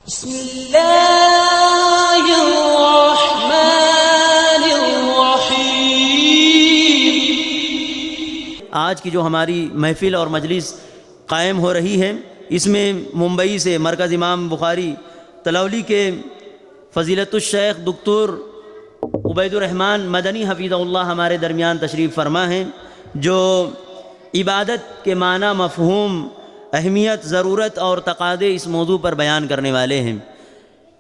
بسم اللہ الرحمن الرحیم۔ آج کی جو ہماری محفل اور مجلس قائم ہو رہی ہے، اس میں ممبئی سے مرکز امام بخاری تلولی کے فضیلت الشیخ دکتور عبید الرحمن مدنی حفیظہ اللہ ہمارے درمیان تشریف فرما ہیں، جو عبادت کے معنی، مفہوم، اہمیت، ضرورت اور تقاضے اس موضوع پر بیان کرنے والے ہیں۔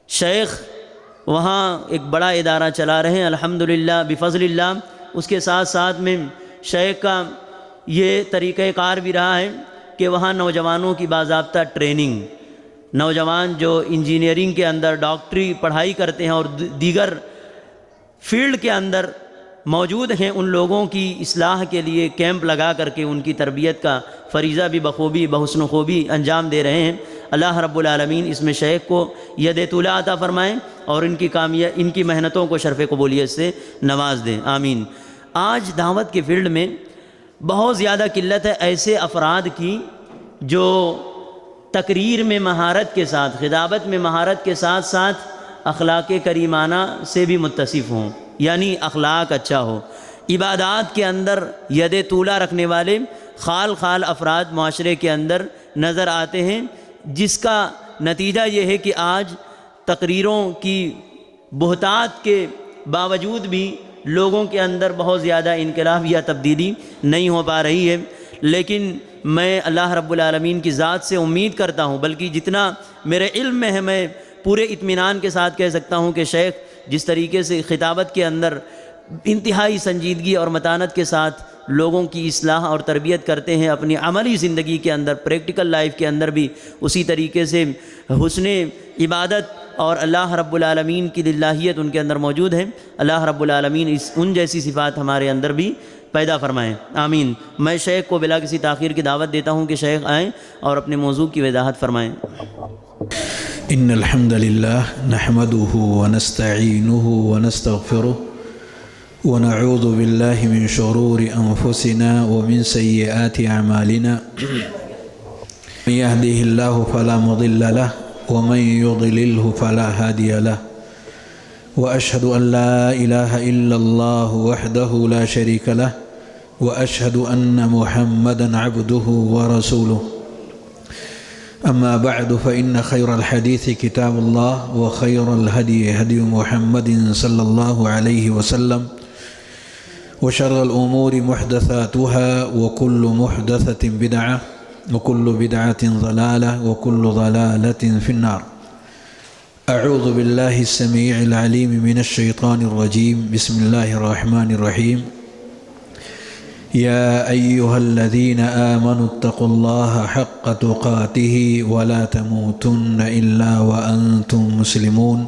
شیخ وہاں ایک بڑا ادارہ چلا رہے ہیں الحمدللہ بفضل اللہ۔ اس کے ساتھ ساتھ میں شیخ کا یہ طریقہ کار بھی رہا ہے کہ وہاں نوجوانوں کی باضابطہ ٹریننگ، نوجوان جو انجینئرنگ کے اندر ڈاکٹری پڑھائی کرتے ہیں اور دیگر فیلڈ کے اندر موجود ہیں، ان لوگوں کی اصلاح کے لیے کیمپ لگا کر کے ان کی تربیت کا فریضہ بھی بخوبی بحسن و خوبی انجام دے رہے ہیں۔ اللہ رب العالمین اس میں شیخ کو ید طولہ عطا فرمائیں اور ان کی محنتوں کو شرف قبولیت سے نواز دیں، آمین۔ آج دعوت کے فیلڈ میں بہت زیادہ قلت ہے ایسے افراد کی جو تقریر میں مہارت کے ساتھ، خطابت میں مہارت کے ساتھ ساتھ اخلاق کریمانہ سے بھی متصف ہوں، یعنی اخلاق اچھا ہو۔ عبادات کے اندر ید طولہ رکھنے والے خال افراد معاشرے کے اندر نظر آتے ہیں، جس کا نتیجہ یہ ہے کہ آج تقریروں کی بہتات کے باوجود بھی لوگوں کے اندر بہت زیادہ انقلاب یا تبدیلی نہیں ہو پا رہی ہے۔ لیکن میں اللہ رب العالمین کی ذات سے امید کرتا ہوں، بلکہ جتنا میرے علم میں ہے میں پورے اطمینان کے ساتھ کہہ سکتا ہوں کہ شیخ جس طریقے سے خطابت کے اندر انتہائی سنجیدگی اور متانت کے ساتھ لوگوں کی اصلاح اور تربیت کرتے ہیں، اپنی عملی زندگی کے اندر، پریکٹیکل لائف کے اندر بھی اسی طریقے سے حسن عبادت اور اللہ رب العالمین کی للہیت ان کے اندر موجود ہے۔ اللہ رب العالمین ان جیسی صفات ہمارے اندر بھی پیدا فرمائیں، آمین۔ میں شیخ کو بلا کسی تاخیر کی دعوت دیتا ہوں کہ شیخ آئیں اور اپنے موضوع کی وضاحت فرمائیں۔ ان الحمد للہ نحمده ونستعینه ونستغفره ونعوذ باللہ من شرور انفسنا ومن سیئات اعمالنا من يهده الله فلا مضل له ومن يضلله فلا هادي له واشهد ان لا اله الا الله وحده لا شريك له واشهد ان محمدا عبده ورسوله أما بعد فإن خير الحديث كتاب الله وخير الهدي هدي محمد صلى الله عليه وسلم وشر الأمور محدثاتها وكل محدثة بدعة وكل بدعة ضلالة وكل ضلالة في النار. أعوذ بالله السميع العليم من الشيطان الرجيم. بسم الله الرحمن الرحيم. يا أيها الذين آمنوا اتقوا الله حق تقاته ولا تموتن إلا وأنتم مسلمون.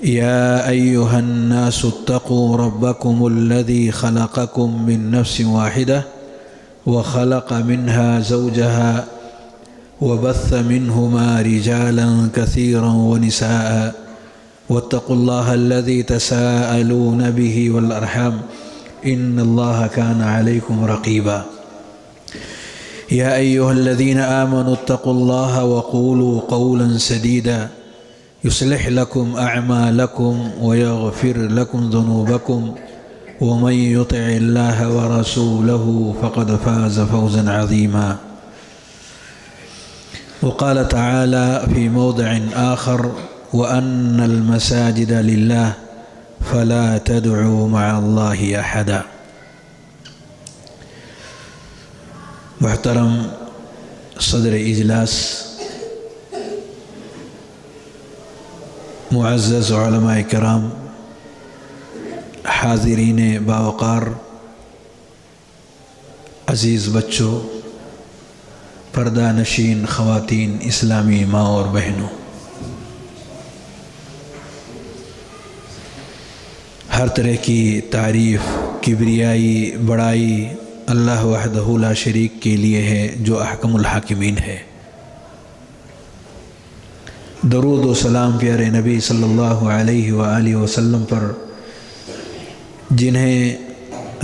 يا أيها الناس اتقوا ربكم الذي خلقكم من نفس واحدة وخلق منها زوجها وبث منهما رجالا كثيرا ونساء واتقوا الله الذي تساءلون به والأرحام إن الله كان عليكم رقيبا. يا أيها الذين آمنوا اتقوا الله وقولوا قولا سديدا يصلح لكم أعمالكم ويغفر لكم ذنوبكم ومن يطع الله ورسوله فقد فاز فوزا عظيما. وقال تعالى في موضع آخر وأن المساجد لله فلا تدعوا مع الله احدا. محترم صدر اجلاس، معزز علماء کرام، حاضرین باوقار، عزیز بچوں، پردہ نشین خواتین، اسلامی ماں اور بہنوں، ہر طرح کی تعریف، کبریائی، بڑائی اللہ وحدہ لا شریک کے لیے ہے جو احکم الحاکمین ہے۔ درود و سلام پیارے نبی صلی اللہ علیہ وآلہ وسلم پر، جنہیں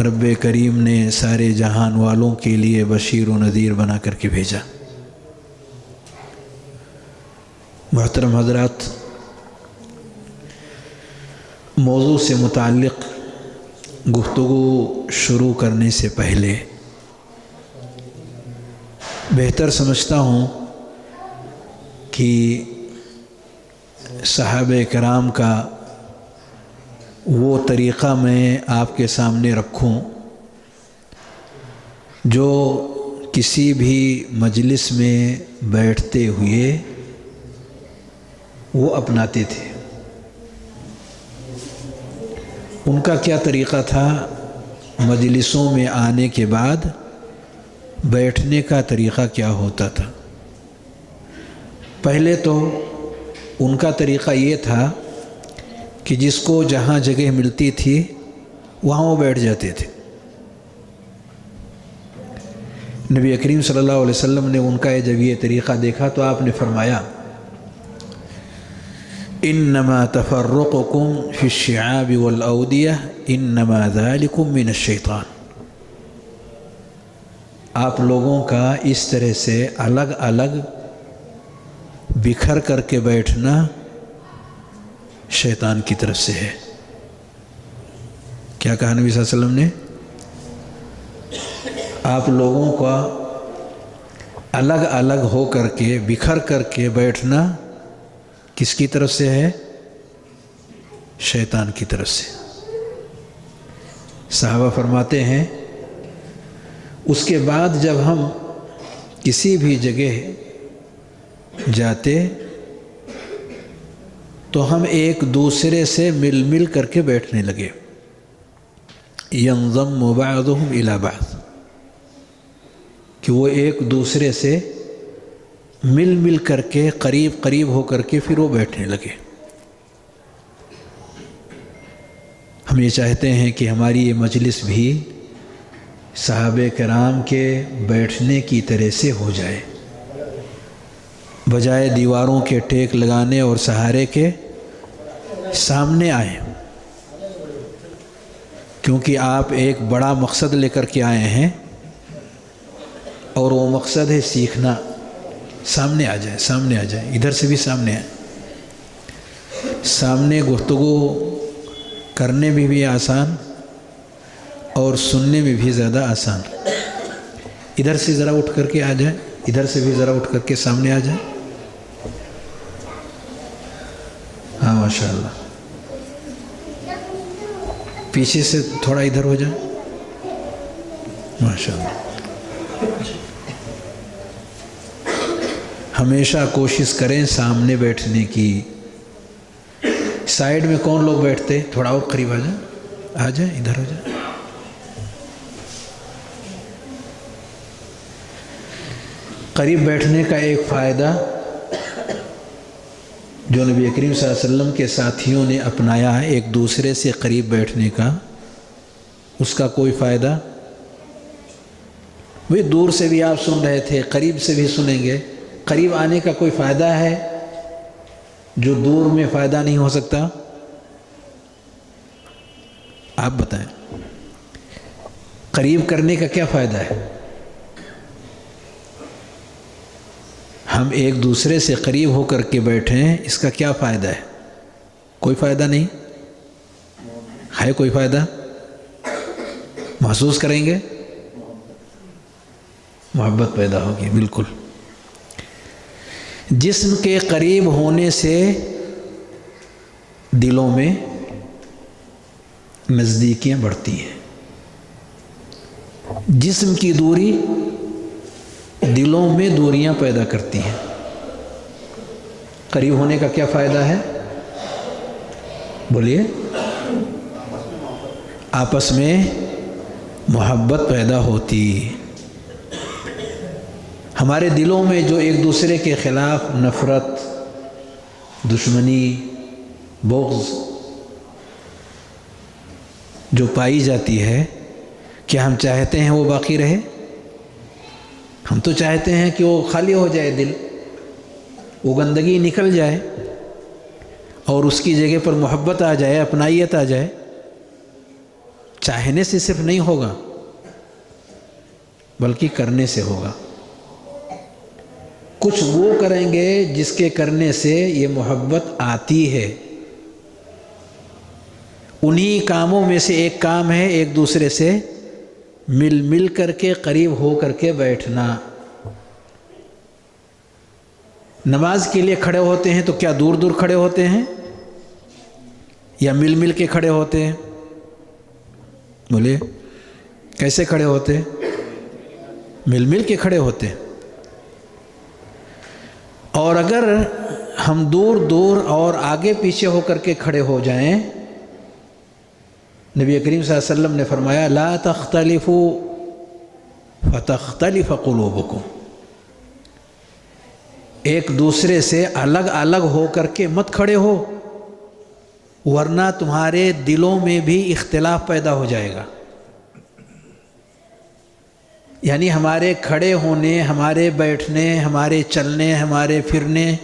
رب کریم نے سارے جہان والوں کے لیے بشیر و نذیر بنا کر کے بھیجا۔ محترم حضرات، موضوع سے متعلق گفتگو شروع کرنے سے پہلے بہتر سمجھتا ہوں کہ صحابہ کرام کا وہ طریقہ میں آپ کے سامنے رکھوں جو کسی بھی مجلس میں بیٹھتے ہوئے وہ اپناتے تھے۔ ان کا کیا طریقہ تھا مجلسوں میں آنے کے بعد بیٹھنے کا طریقہ کیا ہوتا تھا؟ پہلے تو ان کا طریقہ یہ تھا کہ جس کو جہاں جگہ ملتی تھی وہاں وہ بیٹھ جاتے تھے۔ نبی کریم صلی اللہ علیہ وسلم نے ان کا جب یہ طریقہ دیکھا تو آپ نے فرمایا انما تفرقکم فی الشعاب والاودیہ انما ذالکم من الشیطان۔ آپ لوگوں کا اس طرح سے الگ الگ بکھر کر کے بیٹھنا شیطان کی طرف سے ہے۔ کیا کہا نبی صلی اللہ علیہ وسلم نے؟ آپ لوگوں کا الگ الگ ہو کر کے بکھر کر کے بیٹھنا کس کی طرف سے ہے؟ شیطان کی طرف سے۔ صحابہ فرماتے ہیں اس کے بعد جب ہم کسی بھی جگہ جاتے تو ہم ایک دوسرے سے مل مل کر کے بیٹھنے لگے۔ ينضم بعضهم الى بعض، کہ وہ ایک دوسرے سے مل مل کر کے قریب قریب ہو کر کے پھر وہ بیٹھنے لگے۔ ہم یہ چاہتے ہیں کہ ہماری یہ مجلس بھی صحابہ کرام کے بیٹھنے کی طرح سے ہو جائے، بجائے دیواروں کے ٹیک لگانے اور سہارے کے سامنے آئیں، کیونکہ آپ ایک بڑا مقصد لے کر کے آئے ہیں اور وہ مقصد ہے سیکھنا۔ سامنے آ جائیں، سامنے آ جائیں، ادھر سے بھی سامنے آئیں۔ سامنے گفتگو کرنے میں بھی آسان اور سننے میں بھی زیادہ آسان۔ ادھر سے ذرا اٹھ کر کے آ جائیں، ادھر سے بھی ذرا اٹھ کر کے سامنے آ جائیں۔ ہاں ماشاءاللہ، پیچھے سے تھوڑا ادھر ہو جائیں، ماشاءاللہ۔ ہمیشہ کوشش کریں سامنے بیٹھنے کی۔ سائیڈ میں کون لوگ بیٹھتے؟ تھوڑا اور قریب آ جائیں، آ جائیں، ادھر ہو جائیں۔ قریب بیٹھنے کا ایک فائدہ جو نبی کریم صلی اللہ علیہ وسلم کے ساتھیوں نے اپنایا ہے، ایک دوسرے سے قریب بیٹھنے کا، اس کا کوئی فائدہ؟ وہ دور سے بھی آپ سن رہے تھے، قریب سے بھی سنیں گے۔ قریب آنے کا کوئی فائدہ ہے جو دور میں فائدہ نہیں ہو سکتا؟ آپ بتائیں، قریب کرنے کا کیا فائدہ ہے؟ ہم ایک دوسرے سے قریب ہو کر کے بیٹھیں، اس کا کیا فائدہ ہے؟ کوئی فائدہ نہیں ہے؟ کوئی فائدہ محسوس کریں گے؟ محبت پیدا ہوگی۔ بالکل، جسم کے قریب ہونے سے دلوں میں نزدیکیاں بڑھتی ہیں۔ جسم کی دوری دلوں میں دوریاں پیدا کرتی ہیں۔ قریب ہونے کا کیا فائدہ ہے؟ بولیے۔ آپس میں محبت پیدا ہوتی۔ ہمارے دلوں میں جو ایک دوسرے کے خلاف نفرت، دشمنی، بغض جو پائی جاتی ہے، کیا ہم چاہتے ہیں وہ باقی رہے؟ ہم تو چاہتے ہیں کہ وہ خالی ہو جائے، دل وہ گندگی نکل جائے اور اس کی جگہ پر محبت آ جائے، اپنائیت آ جائے۔ چاہنے سے صرف نہیں ہوگا بلکہ کرنے سے ہوگا۔ کچھ وہ کریں گے جس کے کرنے سے یہ محبت آتی ہے. انہی کاموں میں سے ایک کام ہے ایک دوسرے سے مل کر کے قریب ہو کر کے بیٹھنا. نماز کے لیے کھڑے ہوتے ہیں تو کیا دور دور کھڑے ہوتے ہیں یا مل کے کھڑے ہوتے ہیں؟ بولے کیسے کھڑے ہوتے ہیں؟ مل کے کھڑے ہوتے ہیں. اور اگر ہم دور دور اور آگے پیچھے ہو کر کے کھڑے ہو جائیں، نبی کریم صلی اللہ علیہ وسلم نے فرمایا لا تختلفوا فتختلف قلوبکم، ایک دوسرے سے الگ الگ ہو کر کے مت کھڑے ہو ورنہ تمہارے دلوں میں بھی اختلاف پیدا ہو جائے گا. یعنی ہمارے کھڑے ہونے، ہمارے بیٹھنے، ہمارے چلنے، ہمارے پھرنے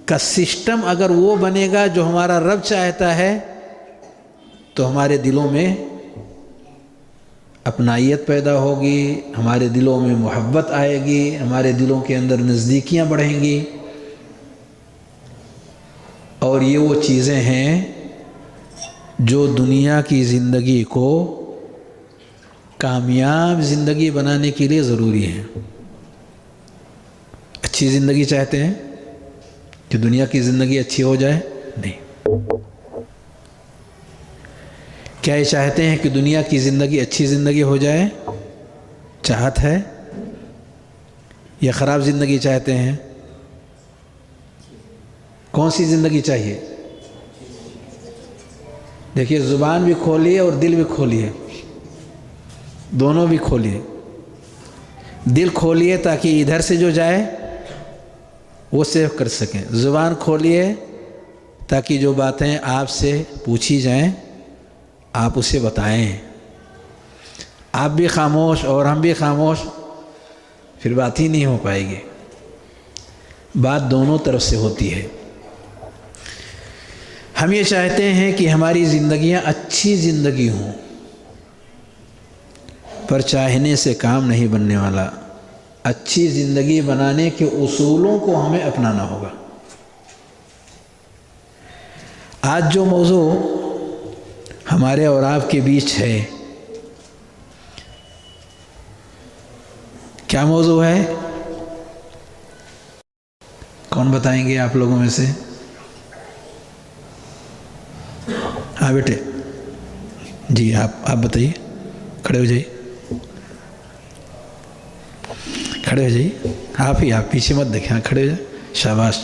کا سسٹم اگر وہ بنے گا جو ہمارا رب چاہتا ہے تو ہمارے دلوں میں اپنائیت پیدا ہوگی، ہمارے دلوں میں محبت آئے گی، ہمارے دلوں کے اندر نزدیکیاں بڑھیں گی. اور یہ وہ چیزیں ہیں جو دنیا کی زندگی کو کامیاب زندگی بنانے کے لیے ضروری ہیں. اچھی زندگی چاہتے ہیں کہ دنیا کی زندگی اچھی ہو جائے؟ نہیں. کیا یہ چاہتے ہیں کہ دنیا کی زندگی اچھی زندگی ہو جائے؟ چاہت ہے یا خراب زندگی چاہتے ہیں؟ کون سی زندگی چاہیے؟ دیکھیے زبان بھی کھولیے اور دل بھی کھولیے، دونوں بھی کھولیے. دل کھولیے تاکہ ادھر سے جو جائے وہ سیو کر سکیں، زبان کھولیے تاکہ جو باتیں آپ سے پوچھی جائیں آپ اسے بتائیں. آپ بھی خاموش اور ہم بھی خاموش پھر بات ہی نہیں ہو پائے گی. بات دونوں طرف سے ہوتی ہے. ہم یہ چاہتے ہیں کہ ہماری زندگیاں اچھی زندگی ہوں، پر چاہنے سے کام نہیں بننے والا. اچھی زندگی بنانے کے اصولوں کو ہمیں اپنانا ہوگا. آج جو موضوع ہمارے اور آپ کے بیچ ہے، کیا موضوع ہے؟ کون بتائیں گے آپ لوگوں میں سے؟ ہاں بیٹے جی آپ بتائیے. کھڑے ہو جائیے، کھڑے ہو جائیے. آپ پیچھے مت دیکھیں، ہاں کھڑے ہو جائیں. شاباش.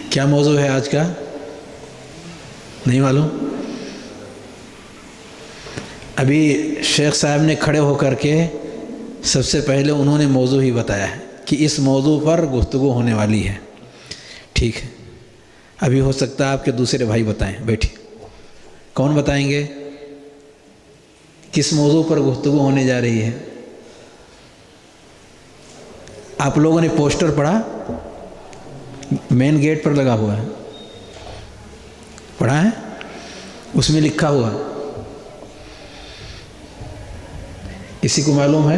کیا موضوع ہے آج کا؟ نہیں معلوم؟ ابھی شیخ صاحب نے کھڑے ہو کر کے سب سے پہلے انہوں نے موضوع ہی بتایا ہے کہ اس موضوع پر گفتگو ہونے والی ہے. ٹھیک ہے، ابھی ہو سکتا ہے آپ کے دوسرے بھائی بتائیں. بیٹھیے. کون بتائیں گے کس موضوع پر گفتگو ہونے جا رہی ہے؟ آپ لوگوں نے پوسٹر پڑھا؟ مین گیٹ پر لگا ہوا ہے، پڑھا ہے؟ اس میں لکھا ہوا کسی کو معلوم ہے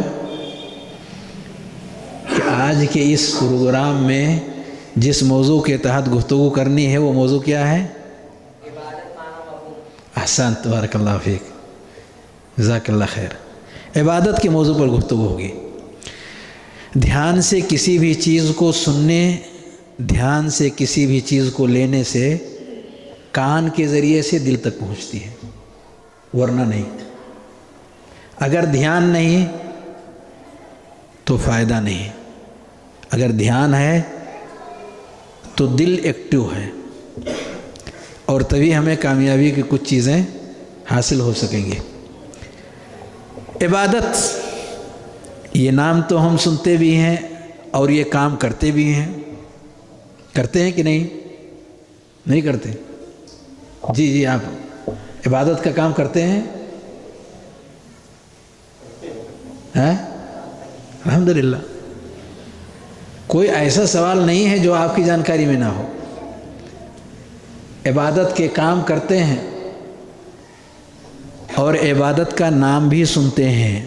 کہ آج کے اس پروگرام میں جس موضوع کے تحت گفتگو کرنی ہے وہ موضوع کیا ہے؟ احسان، تبارک اللہ فیک، جزاک اللہ خیر. عبادت کے موضوع پر گفتگو ہوگی. دھیان سے کسی بھی چیز کو سننے، دھیان سے کسی بھی چیز کو لینے سے کان کے ذریعے سے دل تک پہنچتی ہے، ورنہ نہیں. اگر دھیان نہیں تو فائدہ نہیں. اگر دھیان ہے تو دل ایکٹیو ہے اور تبھی ہمیں کامیابی کی کچھ چیزیں حاصل ہو سکیں گی. عبادت، یہ نام تو ہم سنتے بھی ہیں اور یہ کام کرتے بھی ہیں. کرتے ہیں کہ نہیں؟ نہیں کرتے؟ جی آپ عبادت کا کام کرتے ہیں؟ الحمدللہ. کوئی ایسا سوال نہیں ہے جو آپ کی جانکاری میں نہ ہو. عبادت کے کام کرتے ہیں اور عبادت کا نام بھی سنتے ہیں.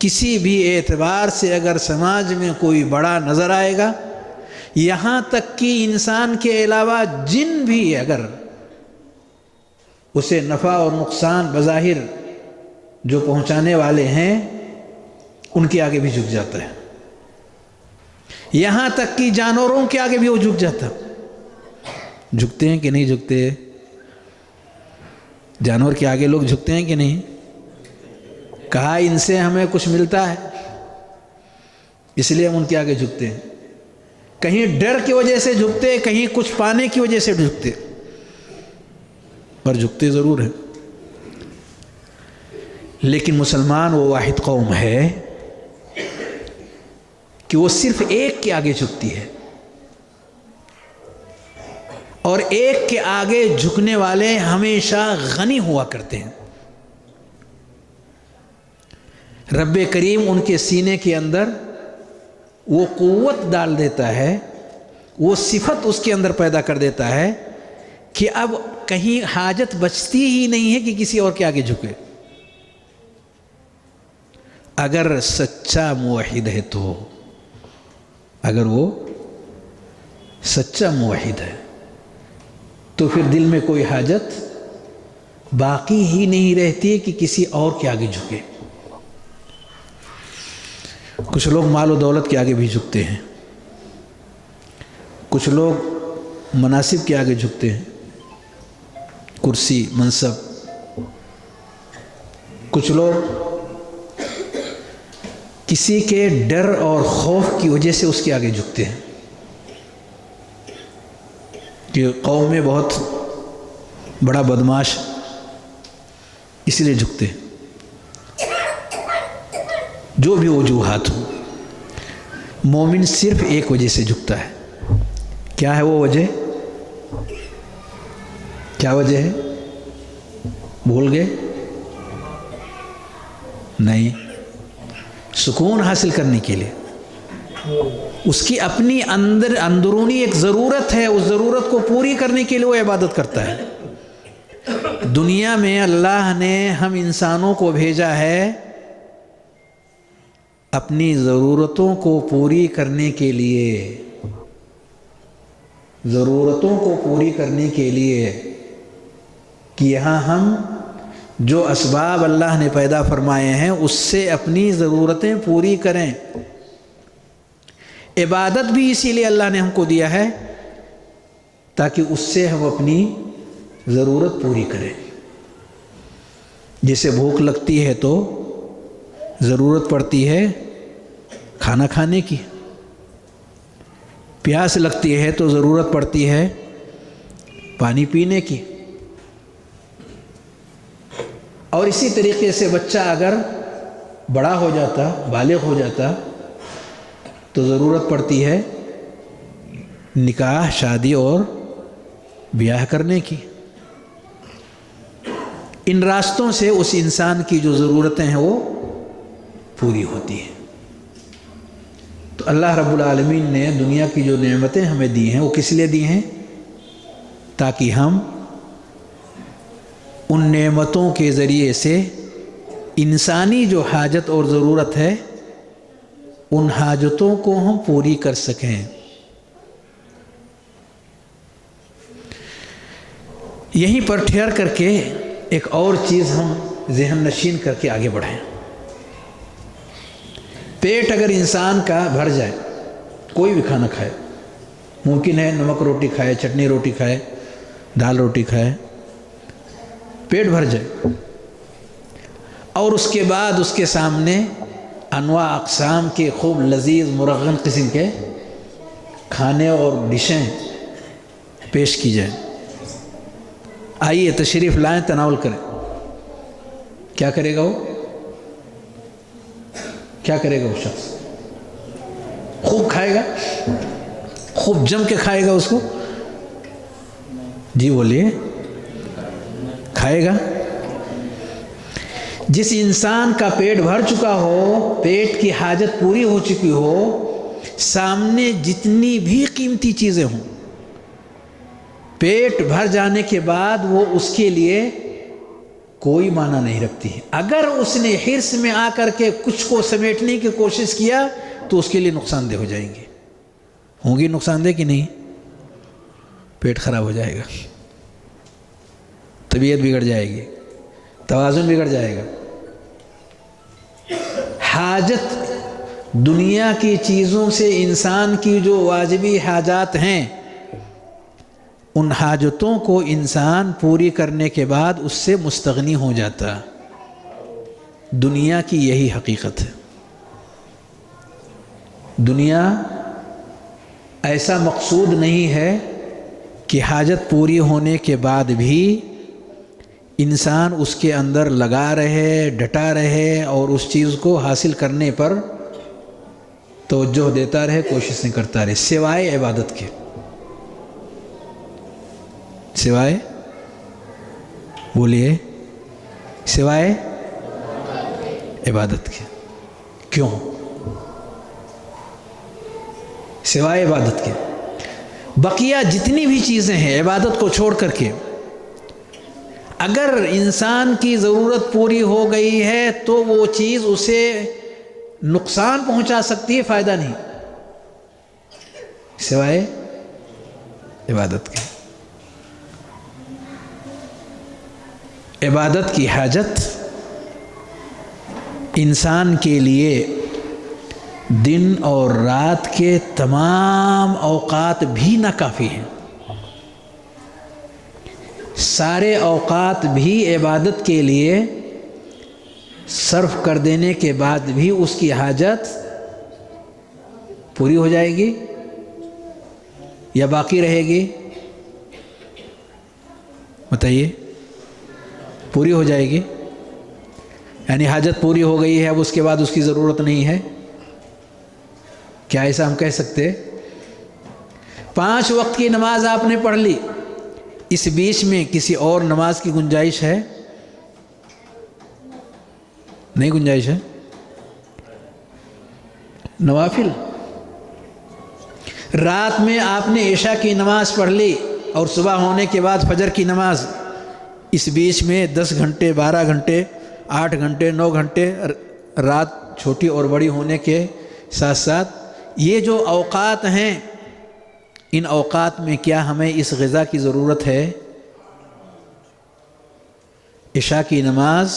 کسی بھی اعتبار سے اگر سماج میں کوئی بڑا نظر آئے گا، یہاں تک کہ انسان کے علاوہ جن بھی اگر اسے نفع اور نقصان بظاہر جو پہنچانے والے ہیں ان کے آگے بھی جھک جاتا ہے، یہاں تک کہ جانوروں کے آگے بھی وہ جھک جاتا۔ جھکتے ہیں کہ نہیں جھکتے؟ جانور کے آگے لوگ جھکتے ہیں کہ نہیں؟ کہا ان سے ہمیں کچھ ملتا ہے اس لیے ہم ان کے آگے جھکتے ہیں، کہیں ڈر کی وجہ سے جھکتے، کہیں کچھ پانے کی وجہ سے جھکتے، پر جھکتے ضرور ہیں۔ لیکن مسلمان وہ واحد قوم ہے کہ وہ صرف ایک کے آگے جھکتی ہے، اور ایک کے آگے جھکنے والے ہمیشہ غنی ہوا کرتے ہیں۔ رب کریم ان کے سینے کے اندر وہ قوت ڈال دیتا ہے، وہ صفت اس کے اندر پیدا کر دیتا ہے کہ اب کہیں حاجت بچتی ہی نہیں ہے کہ کسی اور کے آگے جھکے۔ اگر سچا موحد ہے تو، اگر وہ سچا موحد ہے تو پھر دل میں کوئی حاجت باقی ہی نہیں رہتی کہ کسی اور کے آگے جھکے۔ کچھ لوگ مال و دولت کے آگے بھی جھکتے ہیں، کچھ لوگ مناصب کے آگے جھکتے ہیں، کرسی منصب، کچھ لوگ کسی کے ڈر اور خوف کی وجہ سے اس کے آگے جھکتے ہیں کہ قوم میں بہت بڑا بدماش اس لیے جھکتے ہیں۔ جو بھی وجوہات ہو، مومن صرف ایک وجہ سے جھکتا ہے۔ کیا ہے وہ وجہ؟ کیا وجہ ہے؟ بھول گئے؟ نہیں، سکون حاصل کرنے کے لیے، اس کی اپنی اندرونی ایک ضرورت ہے، اس ضرورت کو پوری کرنے کے لیے وہ عبادت کرتا ہے۔ دنیا میں اللہ نے ہم انسانوں کو بھیجا ہے اپنی ضرورتوں کو پوری کرنے کے لیے، ضرورتوں کو پوری کرنے کے لیے کہ یہاں ہم جو اسباب اللہ نے پیدا فرمائے ہیں اس سے اپنی ضرورتیں پوری کریں۔ عبادت بھی اسی لیے اللہ نے ہم کو دیا ہے تاکہ اس سے ہم اپنی ضرورت پوری کریں۔ جیسے بھوک لگتی ہے تو ضرورت پڑتی ہے کھانا کھانے کی، پیاس لگتی ہے تو ضرورت پڑتی ہے پانی پینے کی، اور اسی طریقے سے بچہ اگر بڑا ہو جاتا، بالغ ہو جاتا تو ضرورت پڑتی ہے نکاح، شادی اور بیاہ کرنے کی۔ ان راستوں سے اس انسان کی جو ضرورتیں ہیں وہ پوری ہوتی ہیں۔ تو اللہ رب العالمین نے دنیا کی جو نعمتیں ہمیں دی ہیں وہ کس لیے دی ہیں؟ تاکہ ہم ان نعمتوں کے ذریعے سے انسانی جو حاجت اور ضرورت ہے ان حاجتوں کو ہم پوری کر سکیں۔ یہیں پر ٹھہر کر کے ایک اور چیز ہم ذہن نشین کر کے آگے بڑھیں۔ پیٹ اگر انسان کا بھر جائے، کوئی بھی کھانا کھائے، ممکن ہے نمک روٹی کھائے، چٹنی روٹی کھائے، دال روٹی کھائے، پیٹ بھر جائے، اور اس کے بعد اس کے سامنے انواع اقسام کے خوب لذیذ مرغن قسم کے کھانے اور ڈشیں پیش کی جائیں، آئیے تشریف لائیں، تناول کریں، کیا کرے گا وہ؟ کیا کرے گا وہ شخص؟ خوب کھائے گا، خوب جم کے کھائے گا اس کو؟ جی بولیے، کھائے گا۔ جس انسان کا پیٹ بھر چکا ہو، پیٹ کی حاجت پوری ہو چکی ہو، سامنے جتنی بھی قیمتی چیزیں ہوں، پیٹ بھر جانے کے بعد وہ اس کے لیے کوئی معنی نہیں رکھتی ہے۔ اگر اس نے حرص میں آ کر کے کچھ کو سمیٹنے کی کوشش کیا تو اس کے لیے نقصان دہ ہو جائیں گے، ہوں گی نقصان دہ کہ نہیں؟ پیٹ خراب ہو جائے گا، طبیعت بگڑ جائے گی، توازن بگڑ جائے گا۔ حاجت دنیا کی چیزوں سے انسان کی جو واجبی حاجات ہیں، ان حاجتوں کو انسان پوری کرنے کے بعد اس سے مستغنی ہو جاتا۔ دنیا کی یہی حقیقت ہے۔ دنیا ایسا مقصود نہیں ہے کہ حاجت پوری ہونے کے بعد بھی انسان اس کے اندر لگا رہے، ڈٹا رہے اور اس چیز کو حاصل کرنے پر توجہ دیتا رہے، کوششیں کرتا رہے، سوائے عبادت کے، سوائے، بولیے، سوائے عبادت کے۔ کیوں؟ سوائے عبادت کے بقیہ جتنی بھی چیزیں ہیں عبادت کو چھوڑ کر کے، اگر انسان کی ضرورت پوری ہو گئی ہے تو وہ چیز اسے نقصان پہنچا سکتی ہے، فائدہ نہیں، سوائے عبادت کے۔ عبادت کی حاجت انسان کے لیے دن اور رات کے تمام اوقات بھی ناکافی ہیں، سارے اوقات بھی عبادت کے لیے صرف کر دینے کے بعد بھی اس کی حاجت پوری ہو جائے گی یا باقی رہے گی؟ بتائیے، پوری ہو جائے گی؟ یعنی حاجت پوری ہو گئی ہے، اب اس کے بعد اس کی ضرورت نہیں ہے، کیا ایسا ہم کہہ سکتے؟ 5 وقت کی نماز آپ نے پڑھ لی، اس بیچ میں کسی اور نماز کی گنجائش ہے؟ نہیں گنجائش ہے؟ نوافل، رات میں آپ نے عشاء کی نماز پڑھ لی اور صبح ہونے کے بعد فجر کی نماز، اس بیچ میں 10 گھنٹے، 12 گھنٹے، 8 گھنٹے، 9 گھنٹے، رات چھوٹی اور بڑی ہونے کے ساتھ ساتھ یہ جو اوقات ہیں، ان اوقات میں کیا ہمیں اس غذا کی ضرورت ہے؟ عشاء کی نماز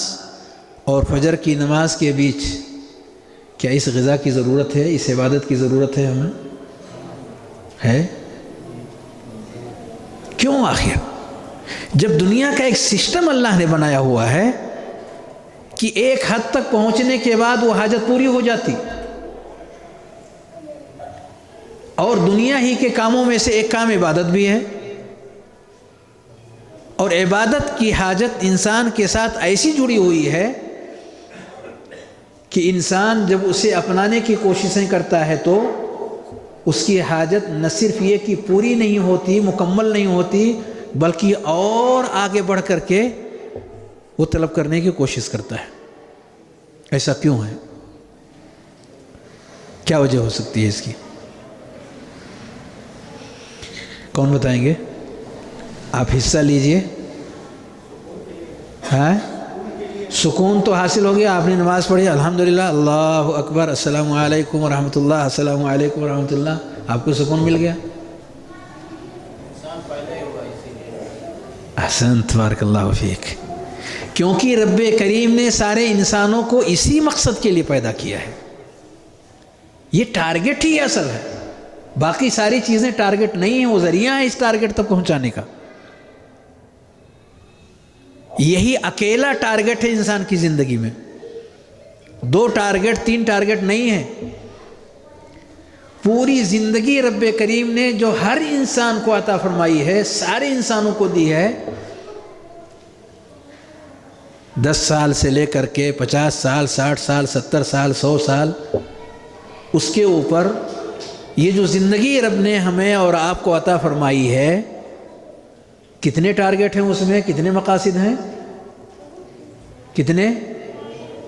اور فجر کی نماز کے بیچ کیا اس غذا کی ضرورت ہے، اس عبادت کی ضرورت ہے ہمیں؟ ہے؟ کیوں؟ آخر جب دنیا کا ایک سسٹم اللہ نے بنایا ہوا ہے کہ ایک حد تک پہنچنے کے بعد وہ حاجت پوری ہو جاتی، اور دنیا ہی کے کاموں میں سے ایک کام عبادت بھی ہے، اور عبادت کی حاجت انسان کے ساتھ ایسی جڑی ہوئی ہے کہ انسان جب اسے اپنانے کی کوششیں کرتا ہے تو اس کی حاجت نہ صرف یہ کہ پوری نہیں ہوتی، مکمل نہیں ہوتی، بلکہ اور آگے بڑھ کر کے وہ طلب کرنے کی کوشش کرتا ہے۔ ایسا کیوں ہے؟ کیا وجہ ہو سکتی ہے اس کی؟ کون بتائیں گے؟ آپ حصہ لیجئے۔ ہاں، سکون تو حاصل ہو گیا، آپ نے نماز پڑھی، الحمدللہ، اللہ اکبر، السلام علیکم ورحمۃ اللہ، السلام علیکم ورحمۃ اللہ، آپ کو سکون مل گیا؟ احسن، تبارک اللہ فیک۔ کیونکہ رب کریم نے سارے انسانوں کو اسی مقصد کے لیے پیدا کیا ہے، یہ ٹارگٹ ہی اصل ہے، باقی ساری چیزیں ٹارگٹ نہیں ہیں، وہ ذریعہ ہے اس ٹارگٹ تک پہنچانے کا۔ یہی اکیلا ٹارگٹ ہے انسان کی زندگی میں، 2 ٹارگٹ 3 ٹارگٹ نہیں ہے۔ پوری زندگی رب کریم نے جو ہر انسان کو عطا فرمائی ہے، سارے انسانوں کو دی ہے، 10 سال سے لے کر کے 50 سال، 60 سال، 70 سال، 100 سال، اس کے اوپر یہ جو زندگی رب نے ہمیں اور آپ کو عطا فرمائی ہے، کتنے ٹارگٹ ہیں اس میں، کتنے مقاصد ہیں؟ کتنے؟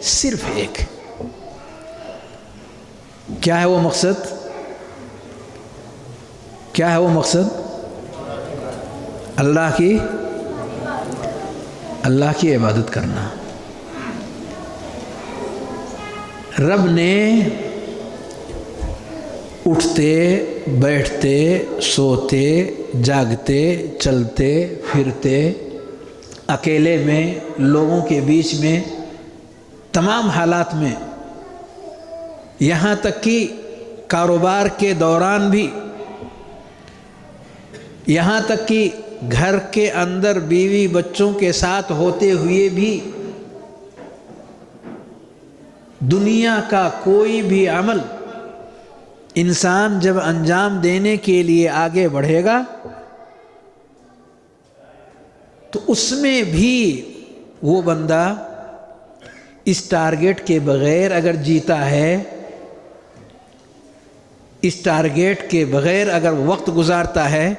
صرف ایک۔ کیا ہے وہ مقصد؟ کیا ہے وہ مقصد؟ اللہ اللہ کی عبادت کرنا. رب نے اٹھتے بیٹھتے سوتے جاگتے چلتے پھرتے اکیلے میں لوگوں کے بیچ میں تمام حالات میں، یہاں تک کہ کاروبار کے دوران بھی، یہاں تک کہ گھر کے اندر بیوی بچوں کے ساتھ ہوتے ہوئے بھی دنیا کا کوئی بھی عمل انسان جب انجام دینے کے لیے آگے بڑھے گا تو اس میں بھی وہ بندہ اس ٹارگٹ کے بغیر اگر جیتا ہے، اس ٹارگٹ کے بغیر اگر وقت گزارتا ہے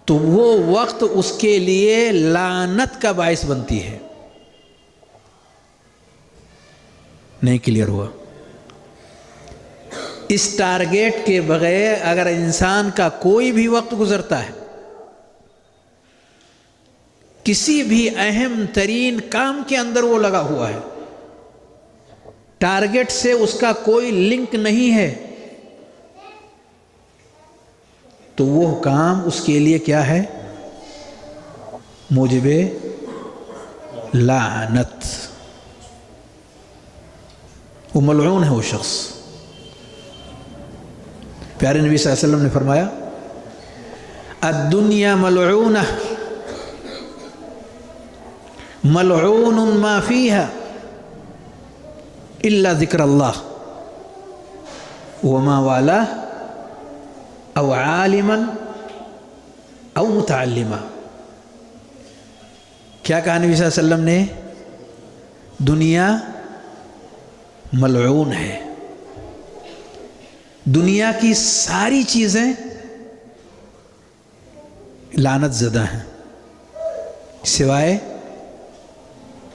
تو وہ وقت اس کے لیے لعنت کا باعث بنتی ہے. نہیں کلیئر ہوا؟ اس ٹارگٹ کے بغیر اگر انسان کا کوئی بھی وقت گزرتا ہے، کسی بھی اہم ترین کام کے اندر وہ لگا ہوا ہے، ٹارگٹ سے اس کا کوئی لنک نہیں ہے، تو وہ کام اس کے لیے کیا ہے؟ موجب لعنت. وہ ملعون ہے وہ شخص. پیارے نبی صلی اللہ علیہ وسلم نے فرمایا الدنیا ملعونہ ملعون ما فیہا الا ذکر اللہ وما والا او عالما او متعلما. کیا کہا نبی صلی اللہ علیہ وسلم نے؟ دنیا ملعون ہے، دنیا کی ساری چیزیں لعنت زدہ ہیں سوائے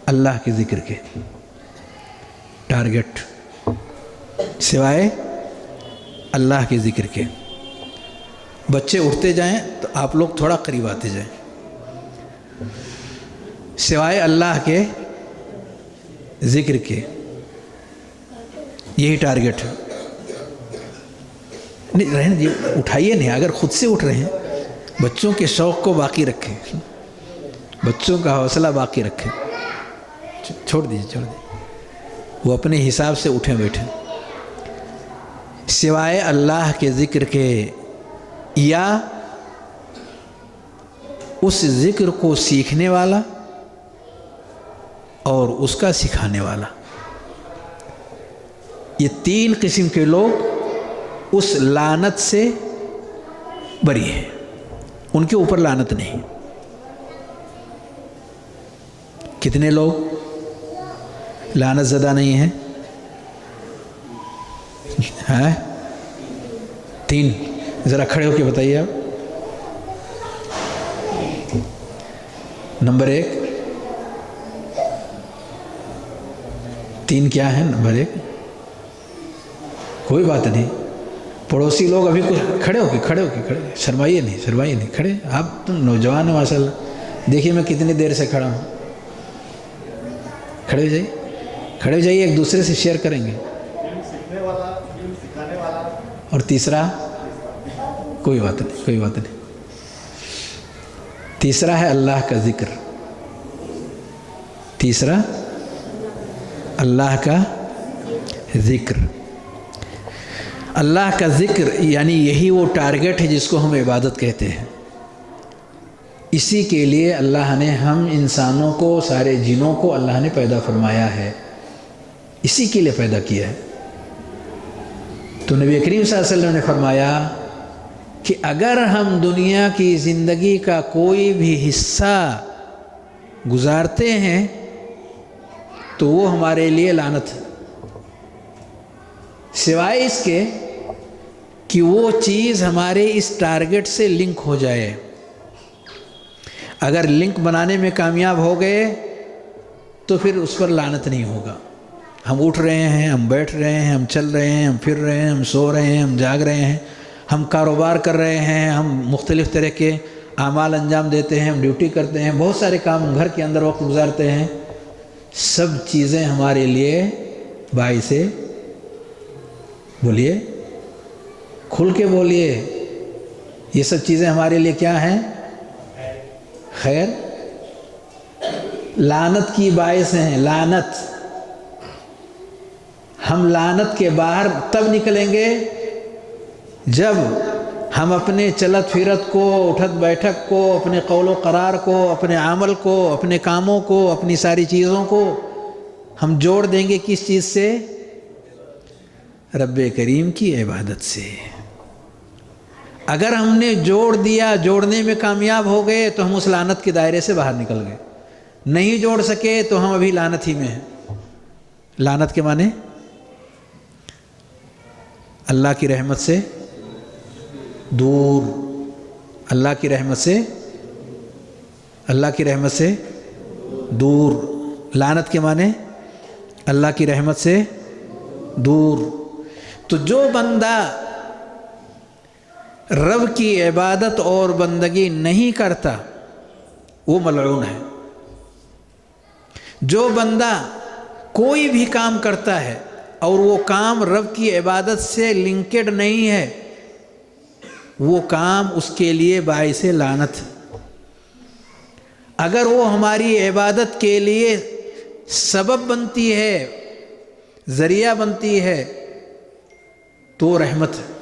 اللہ کے ذکر کے. ٹارگٹ سوائے اللہ کے ذکر کے. بچے اٹھتے جائیں تو آپ لوگ تھوڑا قریب آتے جائیں. سوائے اللہ کے ذکر کے، یہی ٹارگٹ ہے. نہیں رہنے جی، اٹھائیے نہیں. اگر خود سے اٹھ رہے ہیں بچوں کے شوق کو باقی رکھیں، بچوں کا حوصلہ باقی رکھیں. چھوڑ دیجیے وہ اپنے حساب سے اٹھیں بیٹھیں. سوائے اللہ کے ذکر کے یا اس ذکر کو سیکھنے والا اور اس کا سکھانے والا، یہ تین قسم کے لوگ اس لعنت سے بری ہیں، ان کے اوپر لعنت نہیں. کتنے لوگ لعنت زدہ نہیں ہیں؟ ہاں 3. ذرا کھڑے ہو کے بتائیے آپ. نمبر 1 3 کیا ہے؟ نمبر 1 کوئی بات نہیں. پڑوسی لوگ ابھی کچھ کھڑے ہو کے شرمائیے نہیں کھڑے. آپ تو نوجوان ہیں ماشاء اللہ. دیکھیے میں کتنی دیر سے کھڑا ہوں. کھڑے ہو جائیے ایک دوسرے سے شیئر کریں گے. اور تیسرا کوئی بات نہیں. تیسرا ہے اللہ کا ذکر. تیسرا اللہ کا ذکر. اللہ کا ذکر یعنی یہی وہ ٹارگٹ ہے جس کو ہم عبادت کہتے ہیں. اسی کے لیے اللہ نے ہم انسانوں کو، سارے جنوں کو اللہ نے پیدا فرمایا ہے، اسی کے لیے پیدا کیا ہے. تو نبی کریم صلی اللہ علیہ وسلم نے فرمایا کہ اگر ہم دنیا کی زندگی کا کوئی بھی حصہ گزارتے ہیں تو وہ ہمارے لیے لعنت ہے، سوائے اس کے کہ وہ چیز ہمارے اس ٹارگٹ سے لنک ہو جائے. اگر لنک بنانے میں کامیاب ہو گئے تو پھر اس پر لعنت نہیں ہوگا. ہم اٹھ رہے ہیں، ہم بیٹھ رہے ہیں، ہم چل رہے ہیں، ہم پھر رہے ہیں، ہم سو رہے ہیں، ہم جاگ رہے ہیں، ہم کاروبار کر رہے ہیں، ہم مختلف طرح کے اعمال انجام دیتے ہیں، ہم ڈیوٹی کرتے ہیں، بہت سارے کام گھر کے اندر وقت گزارتے ہیں، سب چیزیں ہمارے لیے باعث، بولیے کھل کے بولیے، یہ سب چیزیں ہمارے لیے کیا ہیں؟ خیر، لعنت کی باعث ہیں، لعنت۔ ہم لعنت کے باہر تب نکلیں گے جب ہم اپنے چلت پھرت کو، اٹھت بیٹھک کو، اپنے قول و قرار کو، اپنے عمل کو، اپنے کاموں کو، اپنی ساری چیزوں کو ہم جوڑ دیں گے کس چیز سے؟ رب کریم کی عبادت سے۔ اگر ہم نے جوڑ دیا، جوڑنے میں کامیاب ہو گئے تو ہم اس لعنت کے دائرے سے باہر نکل گئے، نہیں جوڑ سکے تو ہم ابھی لعنت ہی میں ہیں۔ لعنت کے معنی اللہ کی رحمت سے دور، اللہ کی رحمت سے، اللہ کی رحمت سے دور۔ لعنت کے معنی اللہ کی رحمت سے دور۔ تو جو بندہ رب کی عبادت اور بندگی نہیں کرتا وہ ملعون ہے۔ جو بندہ کوئی بھی کام کرتا ہے اور وہ کام رب کی عبادت سے لنکڈ نہیں ہے، وہ کام اس کے لیے باعث لعنت ہے۔ اگر وہ ہماری عبادت کے لیے سبب بنتی ہے، ذریعہ بنتی ہے تو رحمت ہے،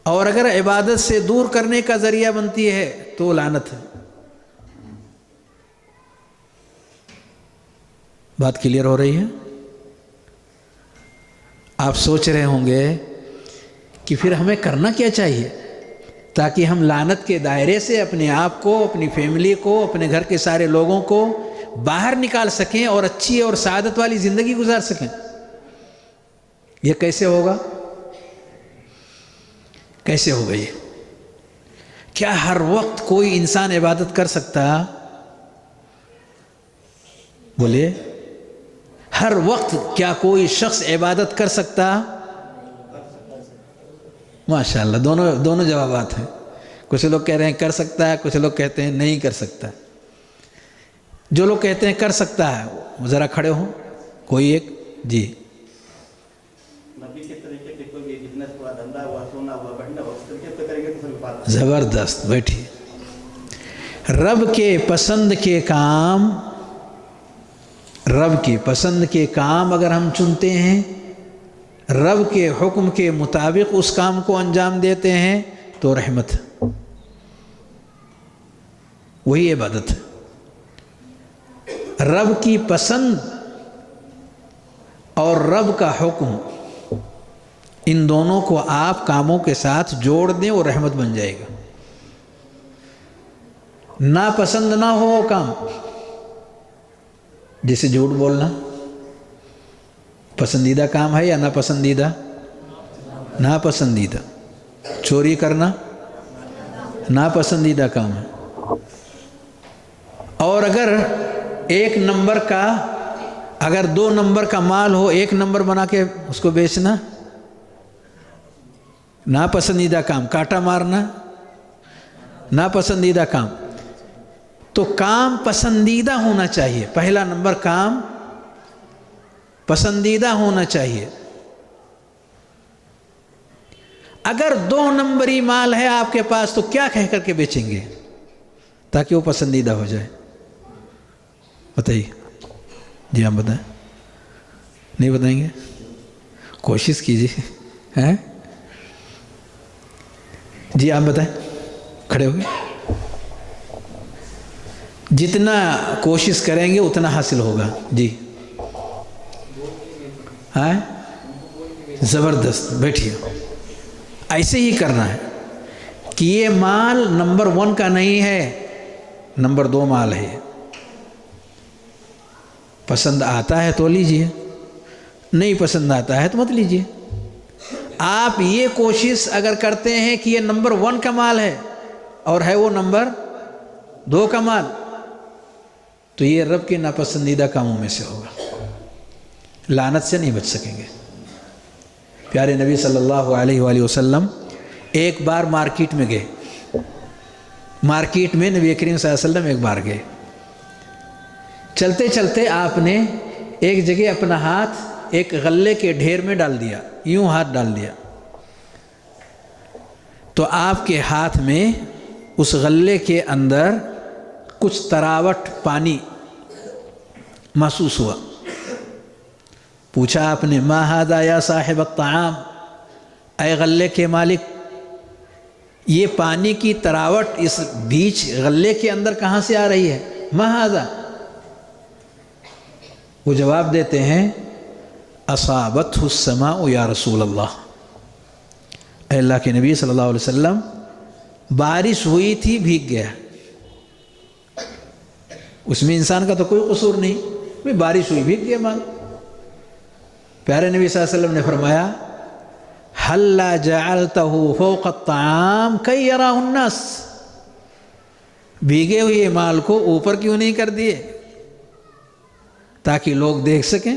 اور اگر عبادت سے دور کرنے کا ذریعہ بنتی ہے تو لعنت ہے۔ بات کلیئر ہو رہی ہے؟ آپ سوچ رہے ہوں گے کہ پھر ہمیں کرنا کیا چاہیے تاکہ ہم لعنت کے دائرے سے اپنے آپ کو، اپنی فیملی کو، اپنے گھر کے سارے لوگوں کو باہر نکال سکیں اور اچھی اور سعادت والی زندگی گزار سکیں۔ یہ کیسے ہوگا؟ کیسے ہوگا یہ؟ کیا ہر وقت کوئی انسان عبادت کر سکتا؟ بولیے، ہر وقت کیا کوئی شخص عبادت کر سکتا؟ ماشاءاللہ، دونوں جوابات ہیں۔ کچھ لوگ کہہ رہے ہیں کر سکتا ہے، کچھ لوگ کہتے ہیں نہیں کر سکتا۔ جو لوگ کہتے ہیں کر سکتا ہے وہ ذرا کھڑے ہوں، کوئی ایک۔ جی، زبردست، بیٹھیے۔ رب کے پسند کے کام، رب کی پسند کے کام اگر ہم چنتے ہیں، رب کے حکم کے مطابق اس کام کو انجام دیتے ہیں تو رحمت ہے، وہی عبادت ہے۔ رب کی پسند اور رب کا حکم، ان دونوں کو آپ کاموں کے ساتھ جوڑ دیں وہ رحمت بن جائے گا۔ ناپسند نہ ہو وہ کام، جیسے جھوٹ بولنا پسندیدہ کام ہے یا ناپسندیدہ؟ ناپسندیدہ۔ چوری کرنا ناپسندیدہ کام ہے۔ اور اگر ایک نمبر کا، اگر 2 نمبر کا مال ہو، 1 نمبر بنا کے اس کو بیچنا ناپسندیدہ کام۔ کاٹا مارنا ناپسندیدہ کام۔ تو کام پسندیدہ ہونا چاہیے، پہلا نمبر کام پسندیدہ ہونا چاہیے۔ اگر 2 نمبری مال ہے آپ کے پاس تو کیا کہہ کر کے بیچیں گے تاکہ وہ پسندیدہ ہو جائے؟ بتائیے۔ جی آپ بتائیں، نہیں بتائیں گے؟ کوشش کیجیے۔ جی آپ بتائیں، کھڑے ہو گئے۔ جتنا کوشش کریں گے اتنا حاصل ہوگا۔ جی ہاں، زبردست، بیٹھیے۔ ایسے ہی کرنا ہے کہ یہ مال نمبر 1 کا نہیں ہے، نمبر 2 مال ہے۔ پسند آتا ہے تو لیجئے، نہیں پسند آتا ہے تو مت لیجئے۔ آپ یہ کوشش اگر کرتے ہیں کہ یہ نمبر 1 کا مال ہے اور ہے وہ نمبر 2 کا مال، تو یہ رب کے ناپسندیدہ کاموں میں سے ہوگا، لعنت سے نہیں بچ سکیں گے۔ پیارے نبی صلی اللہ علیہ وآلہ وسلم ایک بار مارکیٹ میں گئے، مارکیٹ میں نبی کریم صلی اللہ علیہ وسلم ایک بار گئے، چلتے چلتے آپ نے ایک جگہ اپنا ہاتھ ایک غلے کے ڈھیر میں ڈال دیا، یوں ہاتھ ڈال دیا، تو آپ کے ہاتھ میں اس غلے کے اندر کچھ تراوٹ پانی محسوس ہوا۔ پوچھا آپ نے ما ھذا یا صاحب الطعام، اے غلے کے مالک، یہ پانی کی تراوٹ اس بیچ غلے کے اندر کہاں سے آ رہی ہے؟ ما ھذا، وہ جواب دیتے ہیں اصابتہ السماء یا رسول اللہ، اے اللہ کے نبی صلی اللہ علیہ وسلم، بارش ہوئی تھی بھیگ گیا، اس میں انسان کا تو کوئی قصور نہیں، بارش ہوئی بھیگ گیا مال۔ پیارے نبی صلی اللہ علیہ وسلم نے فرمایا حَلَّا جَعَلْتَهُ فَوْقَ الطَّعَامِ كَيْ يَرَاهُ النَّاسِ، بھیگے ہوئے مال کو اوپر کیوں نہیں کر دیے تاکہ لوگ دیکھ سکیں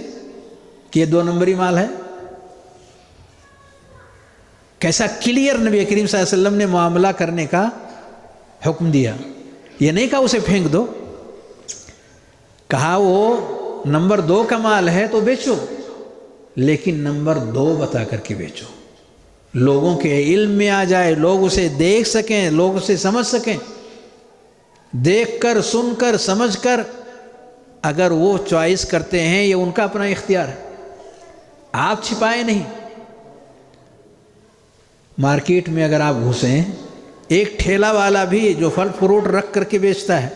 کہ یہ 2 نمبری مال ہے؟ کیسا کلیئر نبی کریم صلی اللہ علیہ وسلم نے معاملہ کرنے کا حکم دیا۔ یہ نہیں کہا اسے پھینک دو، کہا وہ نمبر 2 کا مال ہے تو بیچو، لیکن نمبر 2 بتا کر کے بیچو، لوگوں کے علم میں آ جائے، لوگ اسے دیکھ سکیں، لوگ اسے سمجھ سکیں، دیکھ کر سن کر سمجھ کر اگر وہ چوائس کرتے ہیں، یہ ان کا اپنا اختیار ہے، آپ چھپائے نہیں۔ مارکیٹ میں اگر آپ گھسیں، ایک ٹھیلا والا بھی جو پھل فروٹ رکھ کر کے بیچتا ہے،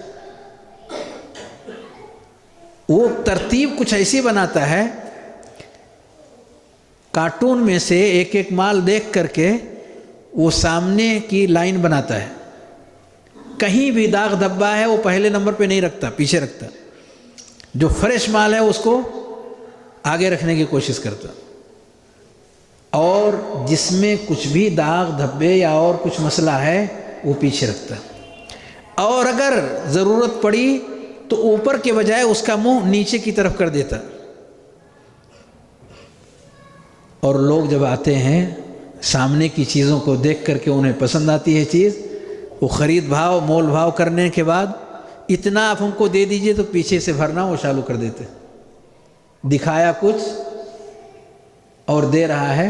وہ ترتیب کچھ ایسی بناتا ہے، کارٹون میں سے ایک ایک مال دیکھ کر کے وہ سامنے کی لائن بناتا ہے، کہیں بھی داغ دھبا ہے وہ پہلے نمبر پہ نہیں رکھتا، پیچھے رکھتا، جو فریش مال ہے اس کو آگے رکھنے کی کوشش کرتا، اور جس میں کچھ بھی داغ دھبے یا اور کچھ مسئلہ ہے وہ پیچھے رکھتا، اور اگر ضرورت پڑی تو اوپر کے بجائے اس کا منہ نیچے کی طرف کر دیتا، اور لوگ جب آتے ہیں سامنے کی چیزوں کو دیکھ کر کے انہیں پسند آتی ہے چیز، وہ خرید بھاؤ مول بھاؤ کرنے کے بعد اتنا آپ ہم کو دے دیجئے تو پیچھے سے بھرنا وہ چالو کر دیتے، دکھایا کچھ اور دے رہا ہے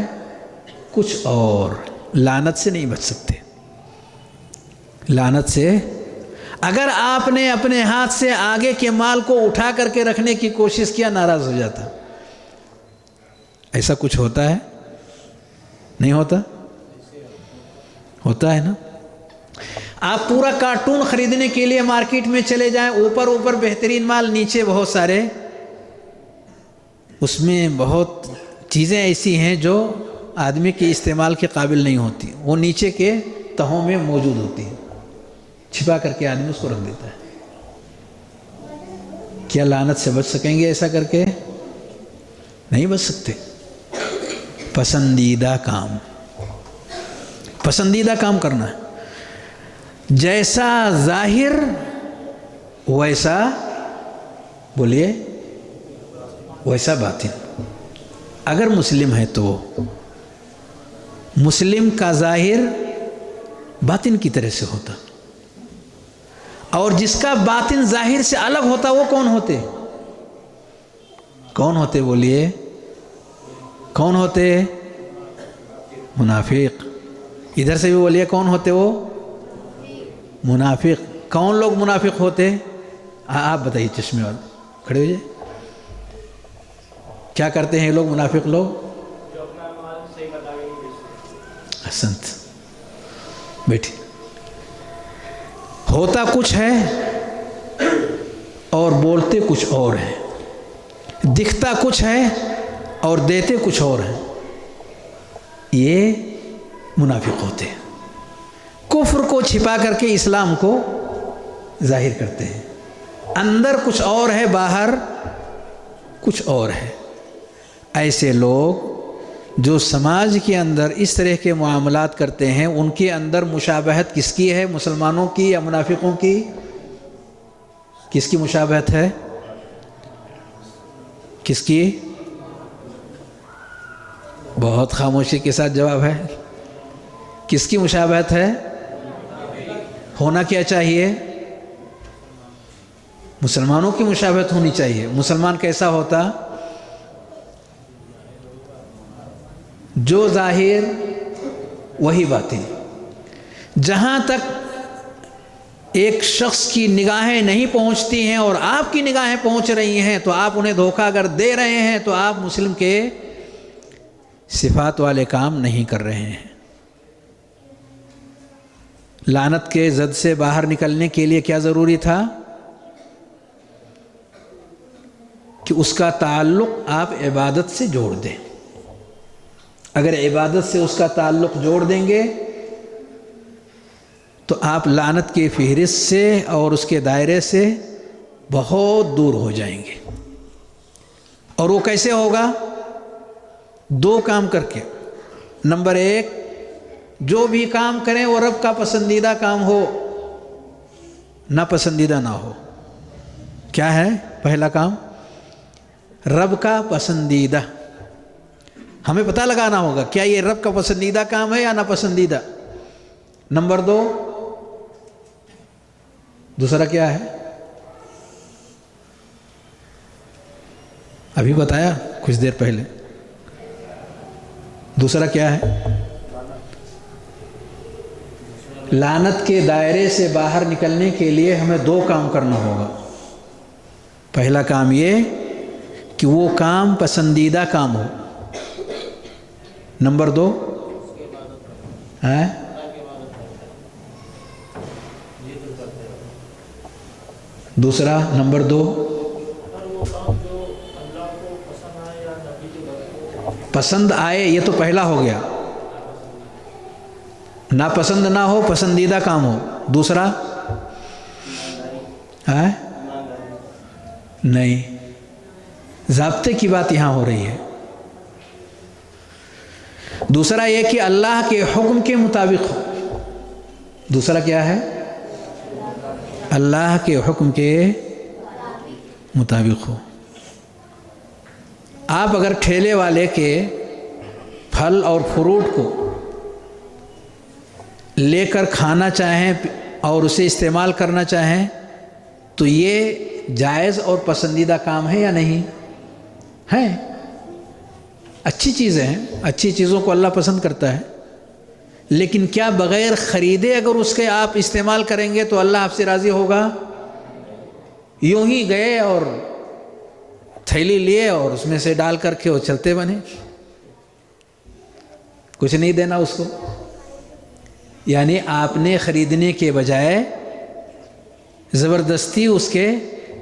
کچھ اور۔ لعنت سے نہیں بچ سکتے، لعنت سے اگر آپ نے اپنے ہاتھ سے آگے کے مال کو اٹھا کر کے رکھنے کی کوشش کیا، ناراض ہو جاتا۔ ایسا کچھ ہوتا ہے؟ نہیں ہوتا؟ ہوتا ہے نا۔ آپ پورا کارٹون خریدنے کے لیے مارکیٹ میں چلے جائیں، اوپر بہترین مال، نیچے بہت سارے، اس میں بہت چیزیں ایسی ہیں جو آدمی کے استعمال کے قابل نہیں ہوتی، وہ نیچے کے تہوں میں موجود ہوتی ہیں، چھپا کر کے آدمی اس کو رکھ دیتا ہے۔ کیا لعنت سے بچ سکیں گے ایسا کر کے؟ نہیں بچ سکتے۔ پسندیدہ کام، پسندیدہ کام کرنا ہے، جیسا ظاہر ویسا بولیے ویسا باطن۔ اگر مسلم ہے تو مسلم کا ظاہر باطن کی طرح سے ہوتا، اور جس کا باطن ظاہر سے الگ ہوتا وہ کون ہوتے؟ کون ہوتے بولیے؟ کون ہوتے؟ منافق۔ ادھر سے بھی بولیے کون ہوتے وہ؟ منافق۔ کون لوگ منافق ہوتے؟ آپ بتائیے، چشمے والے کھڑے ہو جائے، کیا کرتے ہیں یہ لوگ منافق لوگ؟ جو اپنا مال صحیح بتا کے نہیں بیچتے۔ احسنت، بیٹھے۔ ہوتا کچھ ہے اور بولتے کچھ اور ہیں، دکھتا کچھ ہے اور دیتے کچھ اور ہیں، یہ منافق ہوتے ہیں۔ کفر کو چھپا کر کے اسلام کو ظاہر کرتے ہیں، اندر کچھ اور ہے، باہر کچھ اور ہے۔ ایسے لوگ جو سماج کے اندر اس طرح کے معاملات کرتے ہیں، ان کے اندر مشابہت کس کی ہے؟ مسلمانوں کی یا منافقوں کی؟ کس کی مشابہت ہے؟ کس کی؟ بہت خاموشی کے ساتھ جواب ہے، کس کی مشابہت ہے؟ ہونا کیا چاہیے؟ مسلمانوں کی مشابہت ہونی چاہیے۔ مسلمان کیسا ہوتا؟ جو ظاہر وہی باطن۔ جہاں تک ایک شخص کی نگاہیں نہیں پہنچتی ہیں اور آپ کی نگاہیں پہنچ رہی ہیں تو آپ انہیں دھوکہ اگر دے رہے ہیں تو آپ مسلم کے صفات والے کام نہیں کر رہے ہیں۔ لعنت کے زد سے باہر نکلنے کے لیے کیا ضروری تھا؟ کہ اس کا تعلق آپ عبادت سے جوڑ دیں۔ اگر عبادت سے اس کا تعلق جوڑ دیں گے تو آپ لعنت کی فہرست سے اور اس کے دائرے سے بہت دور ہو جائیں گے۔ اور وہ کیسے ہوگا؟ دو کام کر کے۔ نمبر ایک، جو بھی کام کریں وہ رب کا پسندیدہ کام ہو، ناپسندیدہ نہ ہو۔ کیا ہے پہلا کام؟ رب کا پسندیدہ۔ ہمیں پتہ لگانا ہوگا کیا یہ رب کا پسندیدہ کام ہے یا ناپسندیدہ۔ نمبر دو، دوسرا کیا ہے؟ ابھی بتایا کچھ دیر پہلے۔ دوسرا کیا ہے؟ لعنت کے دائرے سے باہر نکلنے کے لیے ہمیں دو کام کرنا ہوگا۔ پہلا کام یہ کہ وہ کام پسندیدہ کام ہو۔ نمبر دو دوسرا نمبر دو پسند آئے، یہ تو پہلا ہو گیا۔ ناپسند نہ ہو، پسندیدہ کام ہو۔ دوسرا نہیں، ضابطے کی بات یہاں ہو رہی ہے۔ دوسرا یہ کہ اللہ کے حکم کے مطابق ہو۔ دوسرا کیا ہے؟ اللہ کے حکم کے مطابق ہو۔ آپ اگر ٹھیلے والے کے پھل اور فروٹ کو لے کر کھانا چاہیں اور اسے استعمال کرنا چاہیں تو یہ جائز اور پسندیدہ کام ہے یا نہیں ہے؟ اچھی چیزیں ہیں، اچھی چیزوں کو اللہ پسند کرتا ہے، لیکن کیا بغیر خریدے اگر اس کے آپ استعمال کریں گے تو اللہ آپ سے راضی ہوگا؟ یوں ہی گئے اور تھیلی لیے اور اس میں سے ڈال کر کے وہ چلتے بنے، کچھ نہیں دینا اس کو۔ یعنی آپ نے خریدنے کے بجائے زبردستی اس کے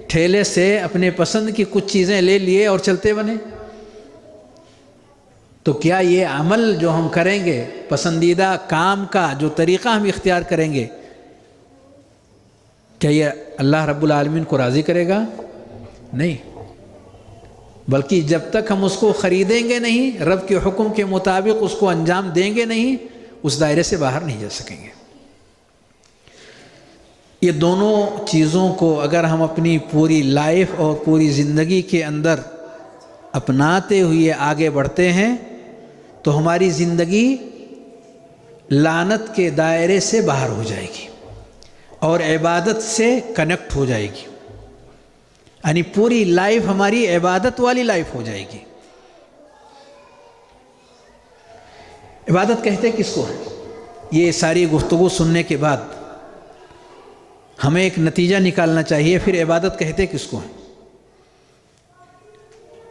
ٹھیلے سے اپنے پسند کی کچھ چیزیں لے لیے اور چلتے بنے۔ تو کیا یہ عمل جو ہم کریں گے، پسندیدہ کام کا جو طریقہ ہم اختیار کریں گے، کیا یہ اللہ رب العالمین کو راضی کرے گا؟ نہیں، بلکہ جب تک ہم اس کو خریدیں گے نہیں، رب کے حکم کے مطابق اس کو انجام دیں گے نہیں، اس دائرے سے باہر نہیں جا سکیں گے۔ یہ دونوں چیزوں کو اگر ہم اپنی پوری لائف اور پوری زندگی کے اندر اپناتے ہوئے آگے بڑھتے ہیں تو ہماری زندگی لعنت کے دائرے سے باہر ہو جائے گی اور عبادت سے کنیکٹ ہو جائے گی، یعنی پوری لائف ہماری عبادت والی لائف ہو جائے گی۔ عبادت کہتے کس کو ہے؟ یہ ساری گفتگو سننے کے بعد ہمیں ایک نتیجہ نکالنا چاہیے، پھر عبادت کہتے کس کو ہے؟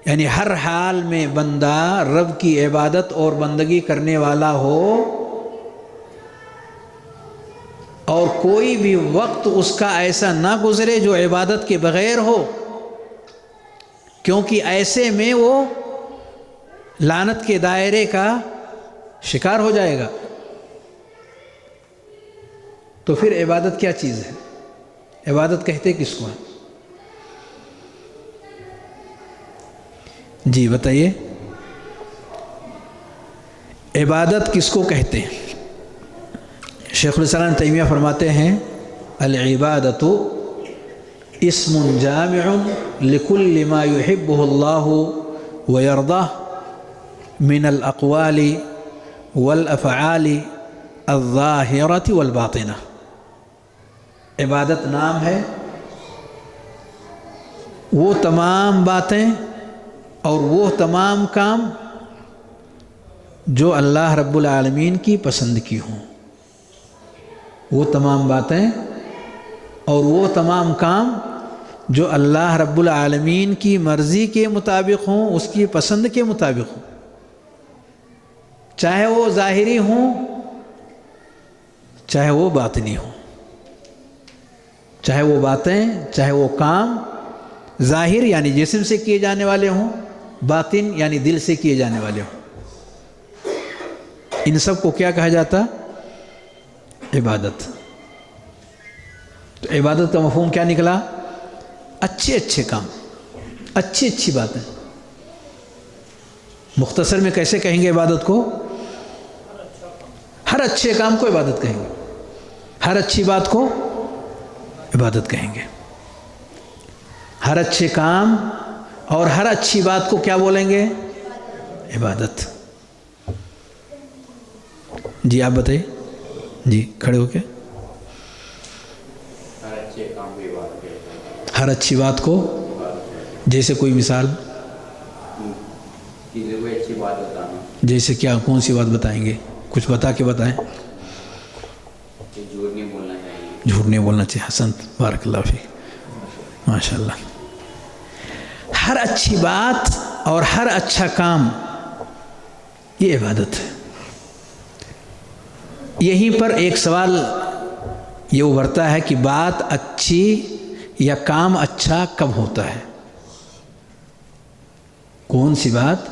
یعنی ہر حال میں بندہ رب کی عبادت اور بندگی کرنے والا ہو اور کوئی بھی وقت اس کا ایسا نہ گزرے جو عبادت کے بغیر ہو، کیونکہ ایسے میں وہ لعنت کے دائرے کا شکار ہو جائے گا۔ تو پھر عبادت کیا چیز ہے؟ عبادت کہتے کس کو ہے؟ جی بتائیے، عبادت کس کو کہتے ہیں؟ شیخ الاسلام تیمیہ فرماتے ہیں العبادت اسم جامع لكل ما يحبه الله ويرضاه من الأقوال والأفعال الظاهرة والباطنة۔ عبادت نام ہے وہ تمام باتیں اور وہ تمام کام جو اللہ رب العالمین کی پسند کی ہوں، وہ تمام باتیں اور وہ تمام کام جو اللہ رب العالمین کی مرضی کے مطابق ہوں، اس کی پسند کے مطابق ہوں، چاہے وہ ظاہری ہوں چاہے وہ باطنی ہوں، چاہے وہ باتیں چاہے وہ کام ظاہر یعنی جسم سے کیے جانے والے ہوں، باطن یعنی دل سے کیے جانے والے ہوں، ان سب کو کیا کہا جاتا؟ عبادت۔ تو عبادت کا مفہوم کیا نکلا؟ اچھے اچھے کام، اچھی اچھی باتیں۔ مختصر میں کیسے کہیں گے عبادت کو؟ ہر اچھے کام کو عبادت کہیں گے، ہر اچھی بات کو عبادت کہیں گے، ہر اچھے کام اور ہر اچھی بات کو کیا بولیں گے؟ عبادت۔ جی آپ بتائیے، جی کھڑے ہو کے۔ ہر اچھے کام کو عبادت کہتے ہیں۔ ہر اچھی بات کو، جیسے کوئی مثال؟ کسی کوئی اچھی بات بتانا۔ جیسے کیا، کون سی بات بتائیں گے؟ کچھ بتا کے بتائیں۔ کہ جھوٹ نہیں بولنا چاہیے۔ جھوٹ نہیں بولنا چاہیے، حسن، بارک اللہ فیک، ماشاء اللہ۔ ہر اچھی بات اور ہر اچھا کام یہ عبادت ہے۔ یہیں پر ایک سوال یہ ابھرتا ہے کہ بات اچھی یا کام اچھا کب ہوتا ہے؟ کون سی بات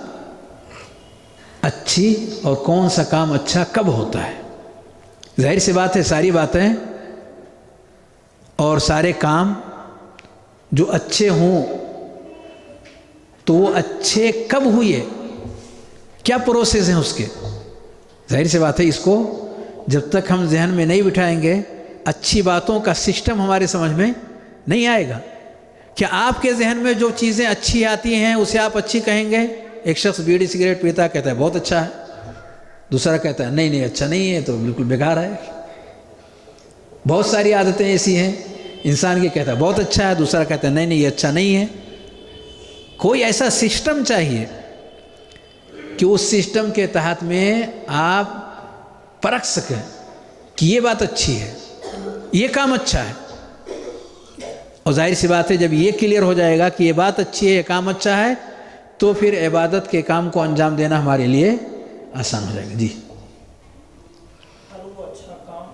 اچھی اور کون سا کام اچھا کب ہوتا ہے؟ ظاہر سی بات ہے ساری باتیں اور سارے کام جو اچھے ہوں تو وہ اچھے کب ہوئے، کیا پروسیس ہیں اس کے؟ ظاہر سی بات ہے اس کو جب تک ہم ذہن میں نہیں بٹھائیں گے اچھی باتوں کا سسٹم ہمارے سمجھ میں نہیں آئے گا۔ کیا آپ کے ذہن میں جو چیزیں اچھی آتی ہیں اسے آپ اچھی کہیں گے؟ ایک شخص بیڑی سگریٹ پیتا ہے، کہتا ہے بہت اچھا ہے، دوسرا کہتا ہے نہیں اچھا نہیں ہے، تو بالکل بیکار ہے۔ بہت ساری عادتیں ایسی ہیں انسان کی، کہتا ہے بہت اچھا ہے، دوسرا کہتا ہے نہیں یہ اچھا نہیں ہے۔ کوئی ایسا سسٹم چاہیے کہ اس سسٹم کے تحت میں آپ پرکھ سکیں کہ یہ بات اچھی ہے، یہ کام اچھا ہے۔ اور ظاہر سی بات ہے جب یہ کلیئر ہو جائے گا کہ یہ بات اچھی ہے، یہ کام اچھا ہے، تو پھر عبادت کے کام کو انجام دینا ہمارے لیے آسان ہو جائے گا۔ جی ہر وہ اچھا کام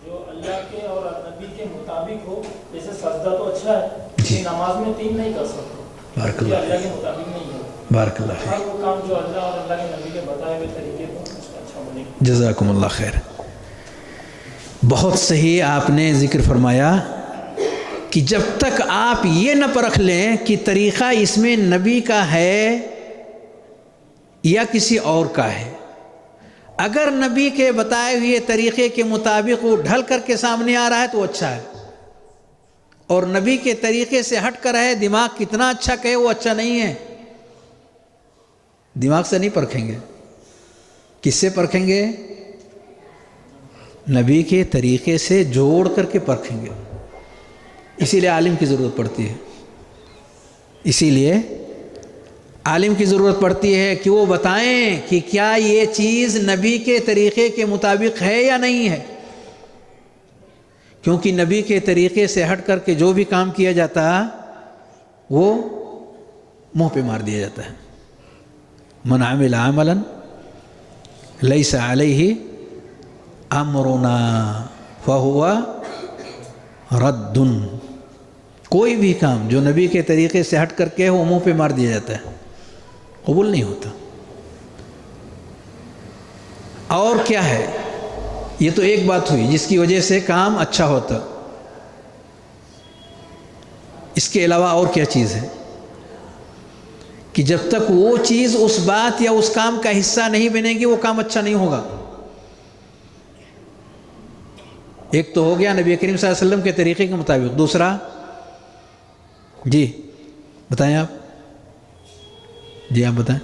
جو اللہ کے اور نبی کے مطابق ہو، جیسے سجدہ تو اچھا ہے جی، نماز میں 3 نہیں کر سکتے، بارک یہ اللہ اللہ فیک، کے مطابق نہیں ہے۔ بارک اللہ فیک، ہر وہ کام جو اللہ اور اللہ کے نبی کے بتائے ہوئے طریقے پر اس کا اچھا ہونے کی۔ جزاکم اللہ خیر۔ بہت صحیح آپ نے ذکر فرمایا کہ جب تک آپ یہ نہ پرکھ لیں کہ طریقہ اس میں نبی کا ہے یا کسی اور کا ہے، اگر نبی کے بتائے ہوئے طریقے کے مطابق وہ ڈھل کر کے سامنے آ رہا ہے تو اچھا ہے، اور نبی کے طریقے سے ہٹ کر ہے، دماغ کتنا اچھا کہے وہ اچھا نہیں ہے۔ دماغ سے نہیں پرکھیں گے، کس سے پرکھیں گے؟ نبی کے طریقے سے جوڑ کر کے پرکھیں گے۔ اسی لیے عالم کی ضرورت پڑتی ہے، اسی لیے عالم کی ضرورت پڑتی ہے کہ وہ بتائیں کہ کیا یہ چیز نبی کے طریقے کے مطابق ہے یا نہیں ہے، کیونکہ نبی کے طریقے سے ہٹ کر کے جو بھی کام کیا جاتا وہ منہ پہ مار دیا جاتا ہے۔ من عمل عملا لیس علیہ امرنا فہو رد۔ کوئی بھی کام جو نبی کے طریقے سے ہٹ کر کے وہ منہ پہ مار دیا جاتا ہے، قبول نہیں ہوتا۔ اور کیا ہے؟ یہ تو ایک بات ہوئی جس کی وجہ سے کام اچھا ہوتا، اس کے علاوہ اور کیا چیز ہے کہ جب تک وہ چیز اس بات یا اس کام کا حصہ نہیں بنے گی وہ کام اچھا نہیں ہوگا۔ ایک تو ہو گیا نبی کریم صلی اللہ علیہ وسلم کے طریقے کے مطابق، دوسرا جی بتائیں آپ، جی آپ بتائیں،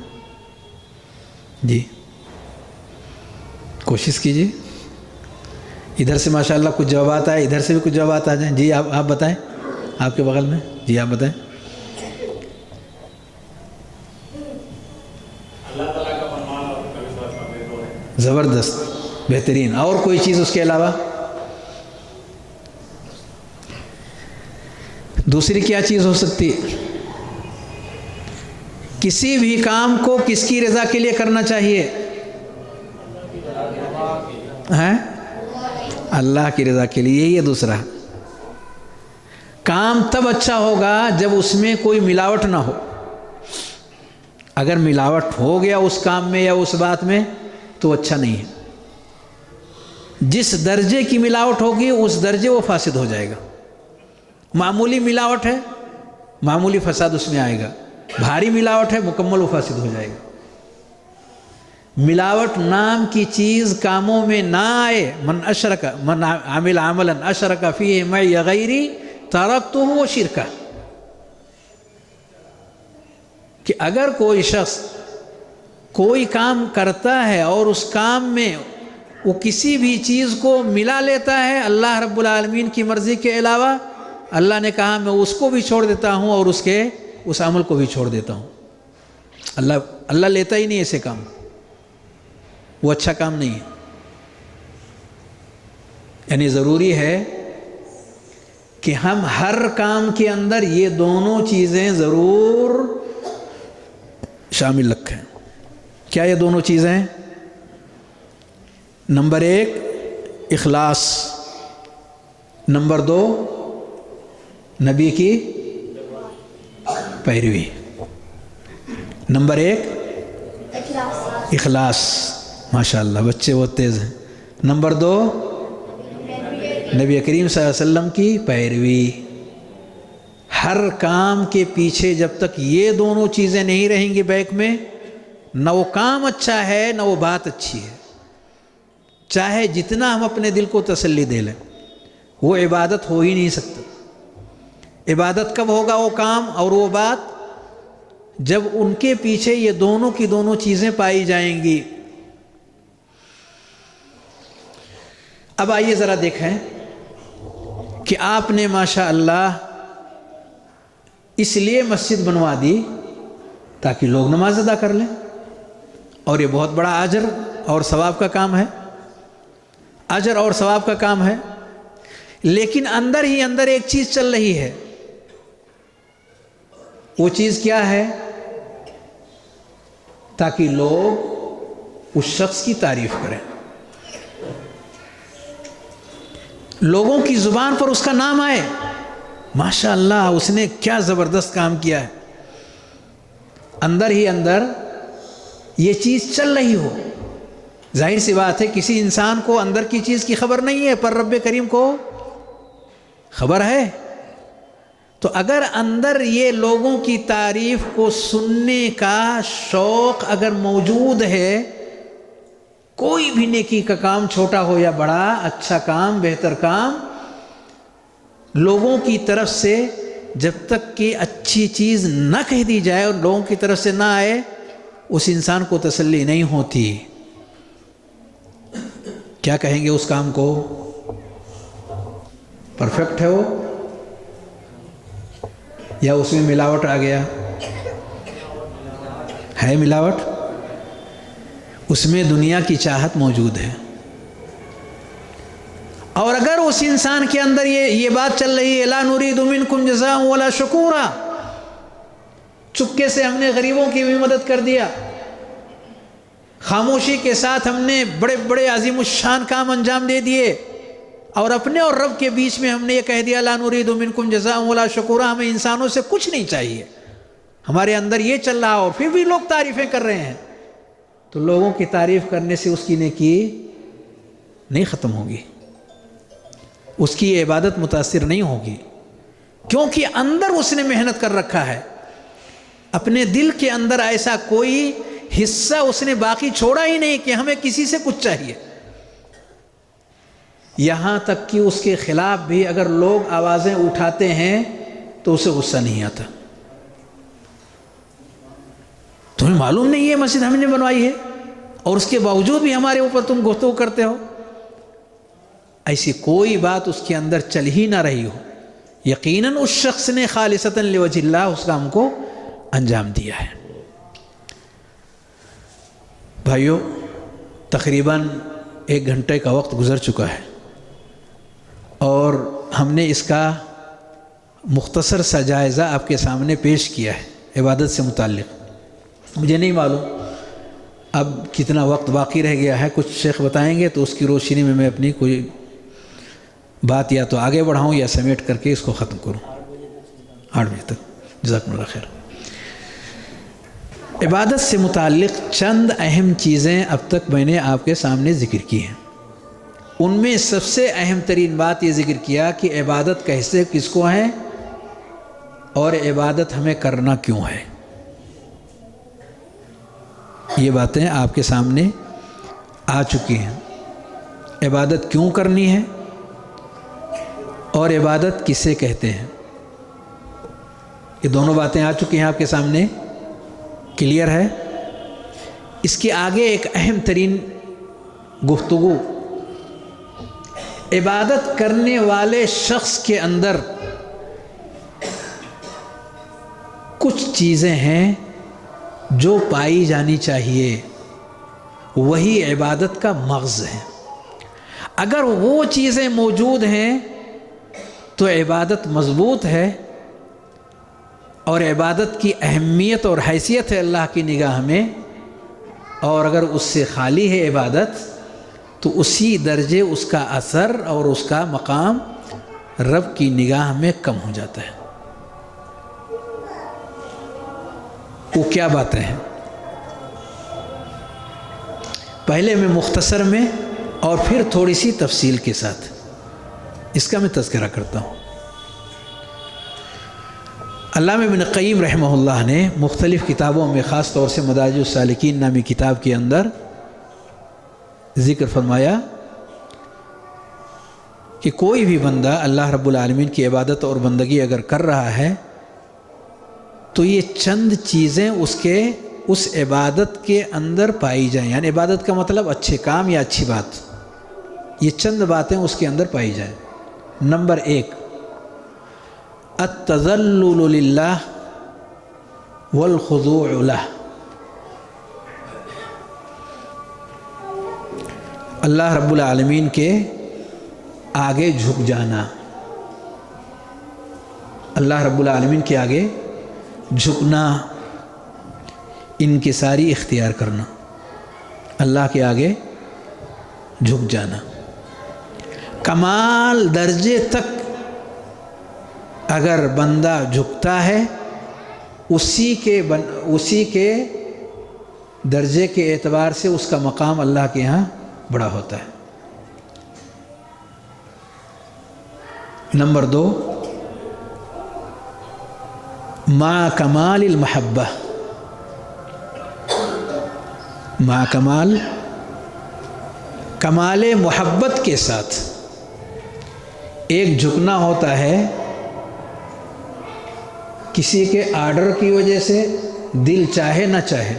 جی کوشش کیجیے۔ ادھر سے ماشاءاللہ کچھ جوابات آئے, ادھر سے بھی کچھ جوابات آ جائیں. جی آپ بتائیں, آپ کے بغل میں, جی آپ بتائیں. زبردست, بہترین. اور کوئی چیز اس کے علاوہ؟ دوسری کیا چیز ہو سکتی؟ کسی بھی کام کو کس کی رضا کے لیے کرنا چاہیے؟ ہیں؟ اللہ کی رضا کے لیے. یہی ہے دوسرا. کام تب اچھا ہوگا جب اس میں کوئی ملاوٹ نہ ہو. اگر ملاوٹ ہو گیا اس کام میں یا اس بات میں تو اچھا نہیں ہے. جس درجے کی ملاوٹ ہوگی اس درجے وہ فاسد ہو جائے گا. معمولی ملاوٹ ہے, معمولی فساد اس میں آئے گا. بھاری ملاوٹ ہے, مکمل و فاسد ہو جائے گا. ملاوٹ نام کی چیز کاموں میں نہ آئے. من عمل عملا اشرک فیہ معی غیری ترکتہ وشرکہ. کہ اگر کوئی شخص کوئی کام کرتا ہے اور اس کام میں وہ کسی بھی چیز کو ملا لیتا ہے اللہ رب العالمین کی مرضی کے علاوہ, اللہ نے کہا میں اس کو بھی چھوڑ دیتا ہوں اور اس عمل کو بھی چھوڑ دیتا ہوں. اللہ لیتا ہی نہیں ایسے کام, وہ اچھا کام نہیں ہے. یعنی ضروری ہے کہ ہم ہر کام کے اندر یہ دونوں چیزیں ضرور شامل رکھیں. کیا یہ دونوں چیزیں؟ نمبر 1 اخلاص, نمبر 2 نبی کی پیروی. نمبر 1 اخلاص, ماشاءاللہ بچے بہت تیز ہیں. نمبر 2 نبی کریم صلی اللہ علیہ وسلم کی پیروی. ہر کام کے پیچھے جب تک یہ دونوں چیزیں نہیں رہیں گی بیک میں, نہ وہ کام اچھا ہے نہ وہ بات اچھی ہے. چاہے جتنا ہم اپنے دل کو تسلی دے لیں, وہ عبادت ہو ہی نہیں سکتا. عبادت کب ہوگا وہ کام اور وہ بات؟ جب ان کے پیچھے یہ دونوں کی دونوں چیزیں پائی جائیں گی. اب آئیے ذرا دیکھیں کہ آپ نے ماشاء اللہ اس لیے مسجد بنوا دی تاکہ لوگ نماز ادا کر لیں, اور یہ بہت بڑا اجر اور ثواب کا کام ہے. اجر اور ثواب کا کام ہے. لیکن اندر ہی اندر ایک چیز چل رہی ہے. وہ چیز کیا ہے؟ تاکہ لوگ اس شخص کی تعریف کریں, لوگوں کی زبان پر اس کا نام آئے, ماشاء اللہ اس نے کیا زبردست کام کیا ہے. اندر ہی اندر یہ چیز چل رہی ہو. ظاہر سی بات ہے کسی انسان کو اندر کی چیز کی خبر نہیں ہے, پر رب کریم کو خبر ہے. تو اگر اندر یہ لوگوں کی تعریف کو سننے کا شوق اگر موجود ہے, کوئی بھی نیکی کا کام چھوٹا ہو یا بڑا, اچھا کام بہتر کام, لوگوں کی طرف سے جب تک کہ اچھی چیز نہ کہہ دی جائے اور لوگوں کی طرف سے نہ آئے, اس انسان کو تسلی نہیں ہوتی. کیا کہیں گے اس کام کو؟ پرفیکٹ ہے وہ, یا اس میں ملاوٹ آ گیا ہے؟ ملاوٹ, اس میں دنیا کی چاہت موجود ہے. اور اگر اس انسان کے اندر یہ بات چل رہی ہے لا نريد منكم جزاء ولا شکورا, چپکے سے ہم نے غریبوں کی بھی مدد کر دیا, خاموشی کے ساتھ ہم نے بڑے بڑے عظیم الشان کام انجام دے دیے, اور اپنے اور رب کے بیچ میں ہم نے یہ کہہ دیا لا نريد منكم جزاء ولا شکورا, ہمیں انسانوں سے کچھ نہیں چاہیے, ہمارے اندر یہ چل رہا اور پھر بھی لوگ تعریفیں کر رہے ہیں, تو لوگوں کی تعریف کرنے سے اس کی نیکی نہیں ختم ہوگی, اس کی عبادت متاثر نہیں ہوگی, کیونکہ اندر اس نے محنت کر رکھا ہے. اپنے دل کے اندر ایسا کوئی حصہ اس نے باقی چھوڑا ہی نہیں کہ ہمیں کسی سے کچھ چاہیے. یہاں تک کہ اس کے خلاف بھی اگر لوگ آوازیں اٹھاتے ہیں تو اسے غصہ نہیں آتا. تمہیں معلوم نہیں ہے مسجد ہم نے بنوائی ہے اور اس کے باوجود بھی ہمارے اوپر تم گفتگو کرتے ہو؟ ایسی کوئی بات اس کے اندر چل ہی نہ رہی ہو، یقیناً اس شخص نے خالصتاً لوجہ اللہ اس کام کو انجام دیا ہے۔ بھائیو، تقریباً 1 گھنٹے کا وقت گزر چکا ہے اور ہم نے اس کا مختصر سا جائزہ آپ کے سامنے پیش کیا ہے عبادت سے متعلق۔ مجھے نہیں معلوم اب کتنا وقت باقی رہ گیا ہے، کچھ شیخ بتائیں گے تو اس کی روشنی میں اپنی کوئی بات یا تو آگے بڑھاؤں یا سمیٹ کر کے اس کو ختم کروں۔ 8 بجے تک۔ جزاکم اللہ خیر۔ عبادت سے متعلق چند اہم چیزیں اب تک میں نے آپ کے سامنے ذکر کی ہیں۔ ان میں سب سے اہم ترین بات یہ ذکر کیا کہ عبادت کا حصے کس کو ہے اور عبادت ہمیں کرنا کیوں ہے۔ یہ باتیں آپ کے سامنے آ چکی ہیں۔ عبادت کیوں کرنی ہے اور عبادت کسے کہتے ہیں، یہ دونوں باتیں آ چکی ہیں آپ کے سامنے، کلیئر ہے۔ اس کے آگے ایک اہم ترین گفتگو عبادت کرنے والے شخص کے اندر کچھ چیزیں ہیں جو پائی جانی چاہیے، وہی عبادت کا مغز ہے۔ اگر وہ چیزیں موجود ہیں تو عبادت مضبوط ہے اور عبادت کی اہمیت اور حیثیت ہے اللہ کی نگاہ میں، اور اگر اس سے خالی ہے عبادت تو اسی درجے اس کا اثر اور اس کا مقام رب کی نگاہ میں کم ہو جاتا ہے۔ وہ کیا باتیں ہیں؟ پہلے میں مختصر میں اور پھر تھوڑی سی تفصیل کے ساتھ اس کا میں تذکرہ کرتا ہوں۔ علامہ ابن قیم رحمہ اللہ نے مختلف کتابوں میں، خاص طور سے مدارج السالکین نامی کتاب کے اندر ذکر فرمایا کہ کوئی بھی بندہ اللہ رب العالمین کی عبادت اور بندگی اگر کر رہا ہے تو یہ چند چیزیں اس عبادت کے اندر پائی جائیں، یعنی عبادت کا مطلب اچھے کام یا اچھی بات، یہ چند باتیں اس کے اندر پائی جائیں۔ نمبر 1، التذلل للہ والخضوع لہ، اللہ رب العالمین کے آگے جھک جانا، اللہ رب العالمین کے آگے جھکنا، انکساری اختیار کرنا، اللہ کے آگے جھک جانا، کمال درجے تک اگر بندہ جھکتا ہے اسی کے درجے کے اعتبار سے اس کا مقام اللہ کے ہاں بڑا ہوتا ہے۔ نمبر 2، مع کمال المحبہ، مع کمال محبت کے ساتھ ایک جھکنا ہوتا ہے کسی کے آرڈر کی وجہ سے، دل چاہے نہ چاہے،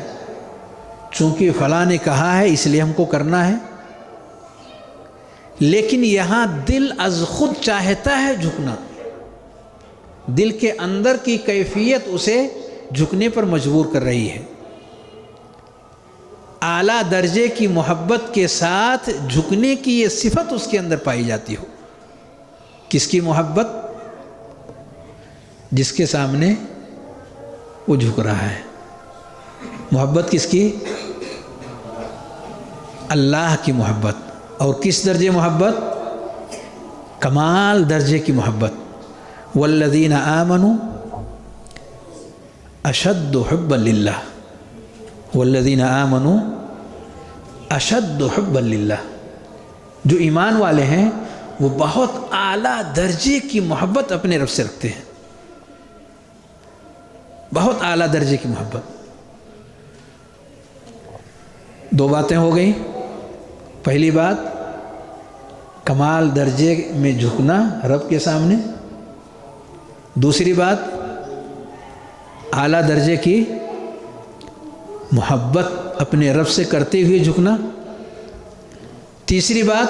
چونکہ فلاں نے کہا ہے اس لیے ہم کو کرنا ہے، لیکن یہاں دل از خود چاہتا ہے جھکنا، دل کے اندر کی کیفیت اسے جھکنے پر مجبور کر رہی ہے۔ اعلیٰ درجے کی محبت کے ساتھ جھکنے کی یہ صفت اس کے اندر پائی جاتی ہو۔ کس کی محبت؟ جس کے سامنے وہ جھک رہا ہے۔ محبت کس کی؟ اللہ کی محبت۔ اور کس درجے محبت؟ کمال درجے کی محبت۔ والذین آمنوا اشد حبا للہ، والذین آمنوا اشد حبا للہ، جو ایمان والے ہیں وہ بہت اعلیٰ درجے کی محبت اپنے رب سے رکھتے ہیں، بہت اعلیٰ درجے کی محبت۔ 2 باتیں ہو گئیں۔ پہلی بات کمال درجے میں جھکنا رب کے سامنے، دوسری بات اعلیٰ درجے کی محبت اپنے رب سے کرتے ہوئے جھکنا، تیسری بات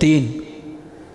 3।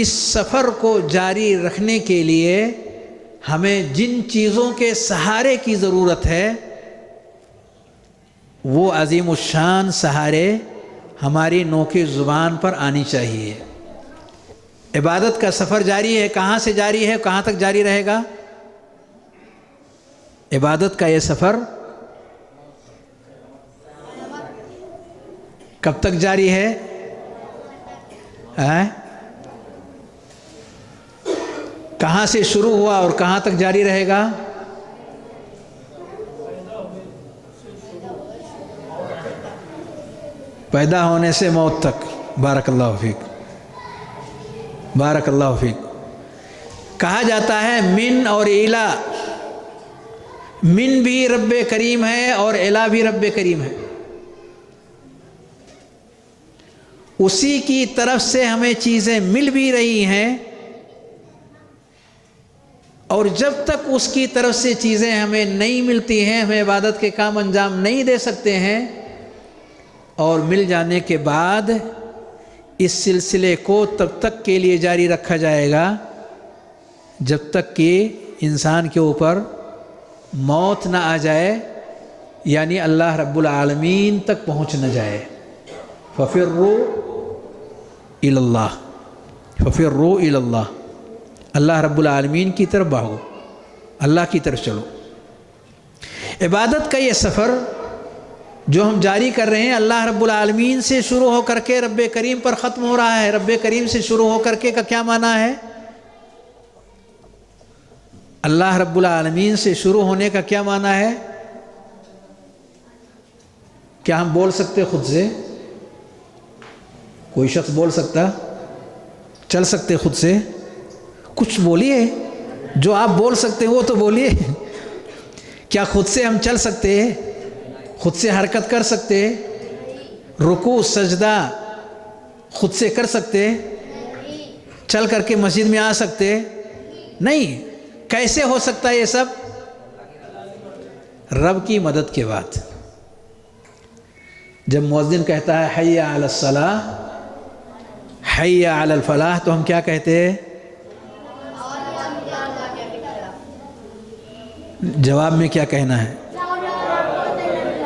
اس سفر کو جاری رکھنے کے لیے ہمیں جن چیزوں کے سہارے کی ضرورت ہے وہ عظیم الشان سہارے ہماری نوک زبان پر آنی چاہیے۔ عبادت کا سفر جاری ہے، کہاں سے جاری ہے، کہاں تک جاری رہے گا؟ عبادت کا یہ سفر کب تک جاری ہے؟ کہاں سے شروع ہوا اور کہاں تک جاری رہے گا؟ پیدا ہونے سے موت تک۔ بارک اللہ فیک، بارک اللہ فیک۔ کہا جاتا ہے من اور الہ، من بھی رب کریم ہے اور الہ بھی رب کریم ہے، اسی کی طرف سے ہمیں چیزیں مل بھی رہی ہیں، اور جب تک اس کی طرف سے چیزیں ہمیں نہیں ملتی ہیں ہمیں عبادت کے کام انجام نہیں دے سکتے ہیں، اور مل جانے کے بعد اس سلسلے کو تب تک کے لیے جاری رکھا جائے گا جب تک کہ انسان کے اوپر موت نہ آ جائے، یعنی اللہ رب العالمین تک پہنچ نہ جائے۔ ففروا الی اللہ، ففروا الی اللہ، اللہ رب العالمین کی طرف بھاگو، اللہ کی طرف چلو۔ عبادت کا یہ سفر جو ہم جاری کر رہے ہیں اللہ رب العالمین سے شروع ہو کر کے رب کریم پر ختم ہو رہا ہے۔ رب کریم سے شروع ہو کر کے کا کیا معنی ہے؟ اللہ رب العالمین سے شروع ہونے کا کیا معنی ہے؟ کیا ہم بول سکتے خود سے؟ کوئی شخص بول سکتا؟ چل سکتے خود سے؟ کچھ بولیے، جو آپ بول سکتے ہیں وہ تو بولیے۔ کیا خود سے ہم چل سکتے ہیں؟ خود سے حرکت کر سکتے؟ رکوع سجدہ خود سے کر سکتے؟ چل کر کے مسجد میں آ سکتے؟ نہیں۔ کیسے ہو سکتا ہے یہ سب؟ رب کی مدد کے بعد۔ جب مؤذن کہتا ہے حی علی الصلاۃ، حی علی الفلاح، تو ہم کیا کہتے ہیں؟ جواب میں کیا کہنا ہے؟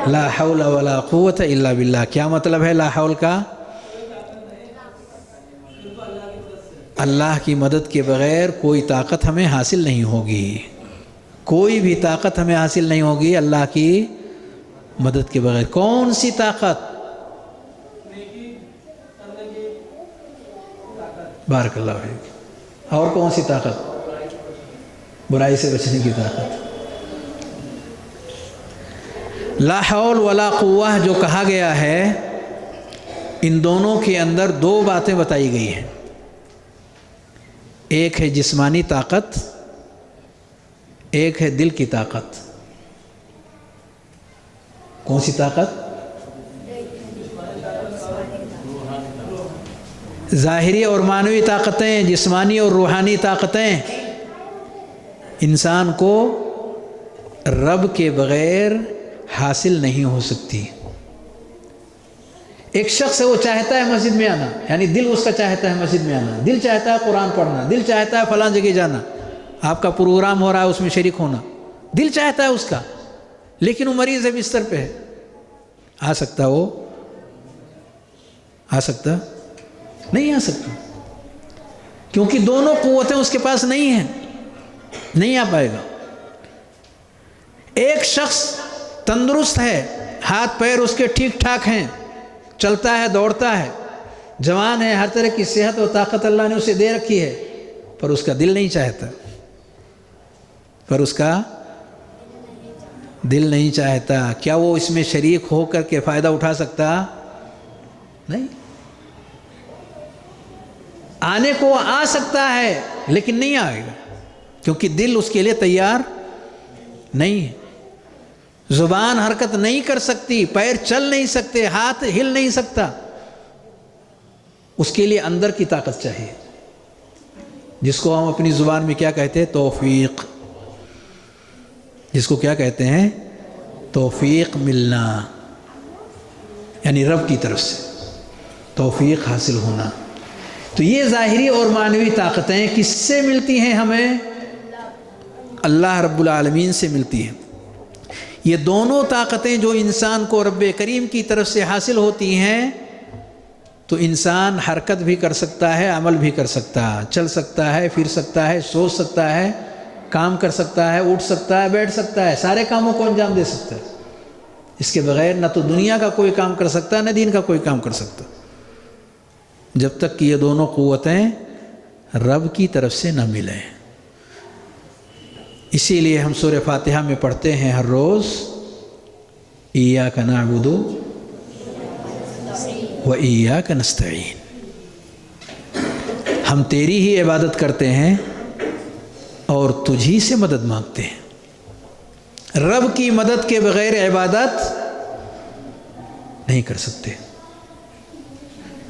لا حول ولا قوت الا باللہ۔ کیا مطلب ہے لا حول کا؟ اللہ کی مدد کے بغیر کوئی طاقت ہمیں حاصل نہیں ہوگی، کوئی بھی طاقت ہمیں حاصل نہیں ہوگی اللہ کی مدد کے بغیر۔ کون سی طاقت؟ بارک اللہ فیک۔ اور کون سی طاقت؟ برائی سے بچنے کی طاقت۔ لا حول ولا قوہ جو کہا گیا ہے، ان دونوں کے اندر دو باتیں بتائی گئی ہیں، ایک ہے جسمانی طاقت، ایک ہے دل کی طاقت۔ کون سی طاقت؟ ظاہری اور معنوی طاقتیں، جسمانی اور روحانی طاقتیں انسان کو رب کے بغیر حاصل نہیں ہو سکتی۔ ایک شخص ہے وہ چاہتا ہے مسجد میں آنا، یعنی دل اس کا چاہتا ہے مسجد میں آنا، دل چاہتا ہے قرآن پڑھنا، دل چاہتا ہے فلاں جگہ جانا، آپ کا پروگرام ہو رہا ہے اس میں شریک ہونا، دل چاہتا ہے اس کا، لیکن وہ مریض ہے، بستر پہ ہے۔ آ سکتا وہ؟ آ سکتا؟ نہیں آ سکتا، کیونکہ دونوں قوتیں اس کے پاس نہیں ہیں، نہیں آ پائے گا۔ ایک شخص تندرست ہے، ہاتھ پیر اس کے ٹھیک ٹھاک ہیں، چلتا ہے، دوڑتا ہے، جوان ہے، ہر طرح کی صحت و طاقت اللہ نے اسے دے رکھی ہے، پر اس کا دل نہیں چاہتا، پر اس کا دل نہیں چاہتا۔ کیا وہ اس میں شریک ہو کر کے فائدہ اٹھا سکتا؟ نہیں۔ آنے کو آ سکتا ہے لیکن نہیں آئے گا، کیونکہ دل اس کے لیے تیار نہیں ہے۔ زبان حرکت نہیں کر سکتی، پیر چل نہیں سکتے، ہاتھ ہل نہیں سکتا، اس کے لیے اندر کی طاقت چاہیے، جس کو ہم اپنی زبان میں کیا کہتے ہیں؟ توفیق۔ جس کو کیا کہتے ہیں؟ توفیق ملنا، یعنی رب کی طرف سے توفیق حاصل ہونا۔ تو یہ ظاہری اور معنوی طاقتیں کس سے ملتی ہیں ہمیں؟ اللہ رب العالمین سے ملتی ہیں۔ یہ دونوں طاقتیں جو انسان کو رب کریم کی طرف سے حاصل ہوتی ہیں تو انسان حرکت بھی کر سکتا ہے، عمل بھی کر سکتا ہے، چل سکتا ہے، پھر سکتا ہے، سوچ سکتا ہے، کام کر سکتا ہے، اٹھ سکتا ہے، بیٹھ سکتا ہے، سارے کاموں کو انجام دے سکتا ہے۔ اس کے بغیر نہ تو دنیا کا کوئی کام کر سکتا نہ دین کا کوئی کام کر سکتا، جب تک کہ یہ دونوں قوتیں رب کی طرف سے نہ ملیں۔ اسی لیے ہم سورہ فاتحہ میں پڑھتے ہیں ہر روز ایاک نعبد و ایاک نستعین، ہم تیری ہی عبادت کرتے ہیں اور تجھی سے مدد مانگتے ہیں۔ رب کی مدد کے بغیر عبادت نہیں کر سکتے،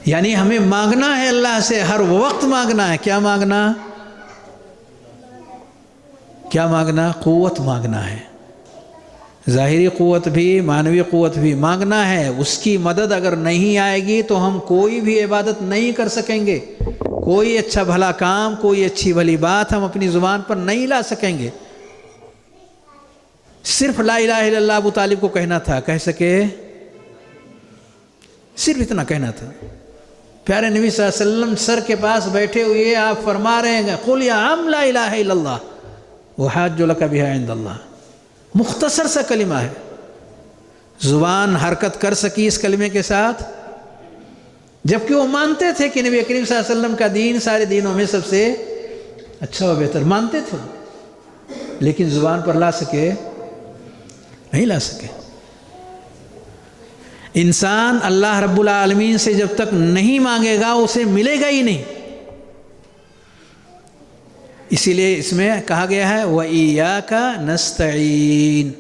یعنی ہمیں مانگنا ہے اللہ سے، ہر وقت مانگنا ہے۔ کیا مانگنا؟ کیا مانگنا؟ قوت مانگنا ہے، ظاہری قوت بھی معنوی قوت بھی مانگنا ہے۔ اس کی مدد اگر نہیں آئے گی تو ہم کوئی بھی عبادت نہیں کر سکیں گے، کوئی اچھا بھلا کام، کوئی اچھی بھلی بات ہم اپنی زبان پر نہیں لا سکیں گے۔ صرف لا الہ الا اللہ ابو طالب کو کہنا تھا، کہہ سکے؟ صرف اتنا کہنا تھا۔ پیارے نبی صلی اللہ علیہ وسلم سر کے پاس بیٹھے ہوئے آپ فرما رہے ہیں قل یا عم لا الہ الا اللہ وحاج لک بہا عند اللہ، مختصر سا کلمہ ہے، زبان حرکت کر سکی اس کلمے کے ساتھ، جبکہ وہ مانتے تھے کہ نبی کریم صلی اللہ علیہ وسلم کا دین سارے دینوں میں سب سے اچھا و بہتر، مانتے تھے، لیکن زبان پر لا سکے؟ نہیں لا سکے۔ انسان اللہ رب العالمین سے جب تک نہیں مانگے گا اسے ملے گا ہی نہیں۔ اسی لیے اس میں کہا گیا ہے وَإِيَّاكَ نَسْتَعِينُ،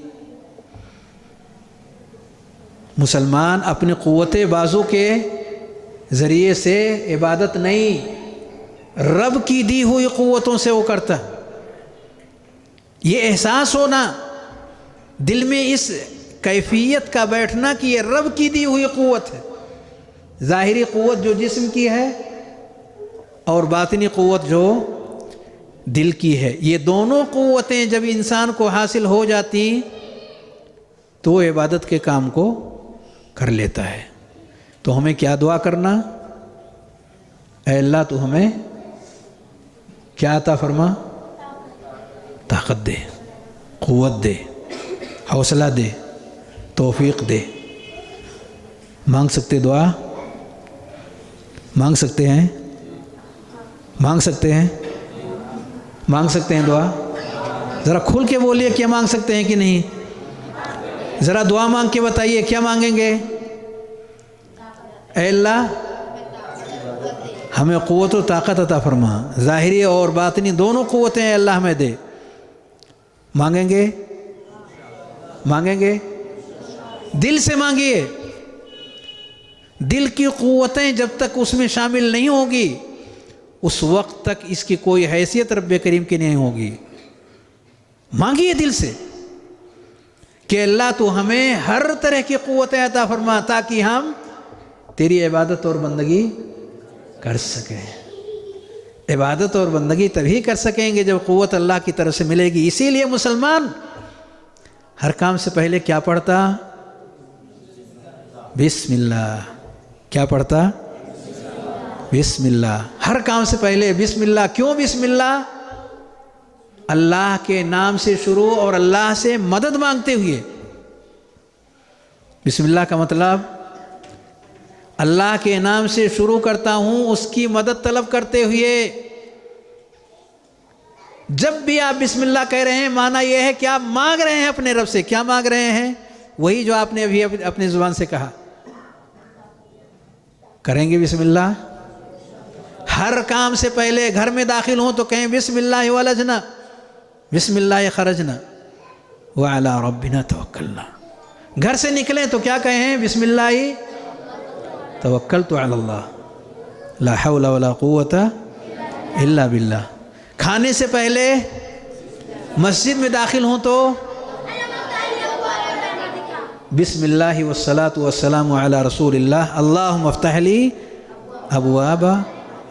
مسلمان اپنی قوت بازو کے ذریعے سے عبادت نہیں، رب کی دی ہوئی قوتوں سے وہ کرتا۔ یہ احساس ہونا دل میں، اس کیفیت کا بیٹھنا کہ یہ رب کی دی ہوئی قوت ہے۔ ظاہری قوت جو جسم کی ہے اور باطنی قوت جو دل کی ہے، یہ دونوں قوتیں جب انسان کو حاصل ہو جاتی تو وہ عبادت کے کام کو کر لیتا ہے۔ تو ہمیں کیا دعا کرنا؟ اے اللہ تو ہمیں کیا عطا فرما؟ طاقت دے، قوت دے، حوصلہ دے، توفیق دے۔ مانگ سکتے دعا؟ مانگ سکتے ہیں؟ مانگ سکتے ہیں؟ مانگ سکتے ہیں دعا؟ ذرا کھل کے بولیے، کیا مانگ سکتے ہیں کہ نہیں؟ ذرا دعا مانگ کے بتائیے کیا مانگیں گے؟ اے اللہ ہمیں قوت و طاقت عطا فرما، ظاہری اور باطنی دونوں قوتیں اے اللہ ہمیں دے۔ مانگیں گے؟ مانگیں گے؟ دل سے مانگیے۔ دل کی قوتیں جب تک اس میں شامل نہیں ہوگی اس وقت تک اس کی کوئی حیثیت رب کریم کی نہیں ہوگی۔ مانگیے دل سے کہ اللہ تو ہمیں ہر طرح کی قوتیں عطا فرما تاکہ ہم تیری عبادت اور بندگی کر سکیں۔ عبادت اور بندگی تبھی کر سکیں گے جب قوت اللہ کی طرف سے ملے گی۔ اسی لیے مسلمان ہر کام سے پہلے کیا پڑھتا؟ بسم اللہ۔ کیا پڑھتا؟ بسم اللہ۔ ہر کام سے پہلے بسم اللہ۔ کیوں بسم اللہ؟ اللہ کے نام سے شروع اور اللہ سے مدد مانگتے ہوئے۔ بسم اللہ کا مطلب اللہ کے نام سے شروع کرتا ہوں، اس کی مدد طلب کرتے ہوئے۔ جب بھی آپ بسم اللہ کہہ رہے ہیں معنی یہ ہے کہ آپ مانگ رہے ہیں اپنے رب سے۔ کیا مانگ رہے ہیں؟ وہی جو آپ نے ابھی اپنی زبان سے کہا۔ کریں گے بسم اللہ؟ ہر کام سے پہلے گھر میں داخل ہوں تو کہیں بسم اللہ ولجنا، بسم اللہ خرجنا وعلی ربنا توکلنا۔ گھر سے نکلیں تو کیا کہیں؟ بسم اللہ توکلت علی اللہ لا حول ولا قوت الا باللہ۔ کھانے سے پہلے مسجد میں داخل ہوں تو بسم اللہ والصلاة والسلام علی رسول اللہ اللہم افتح لی ابواب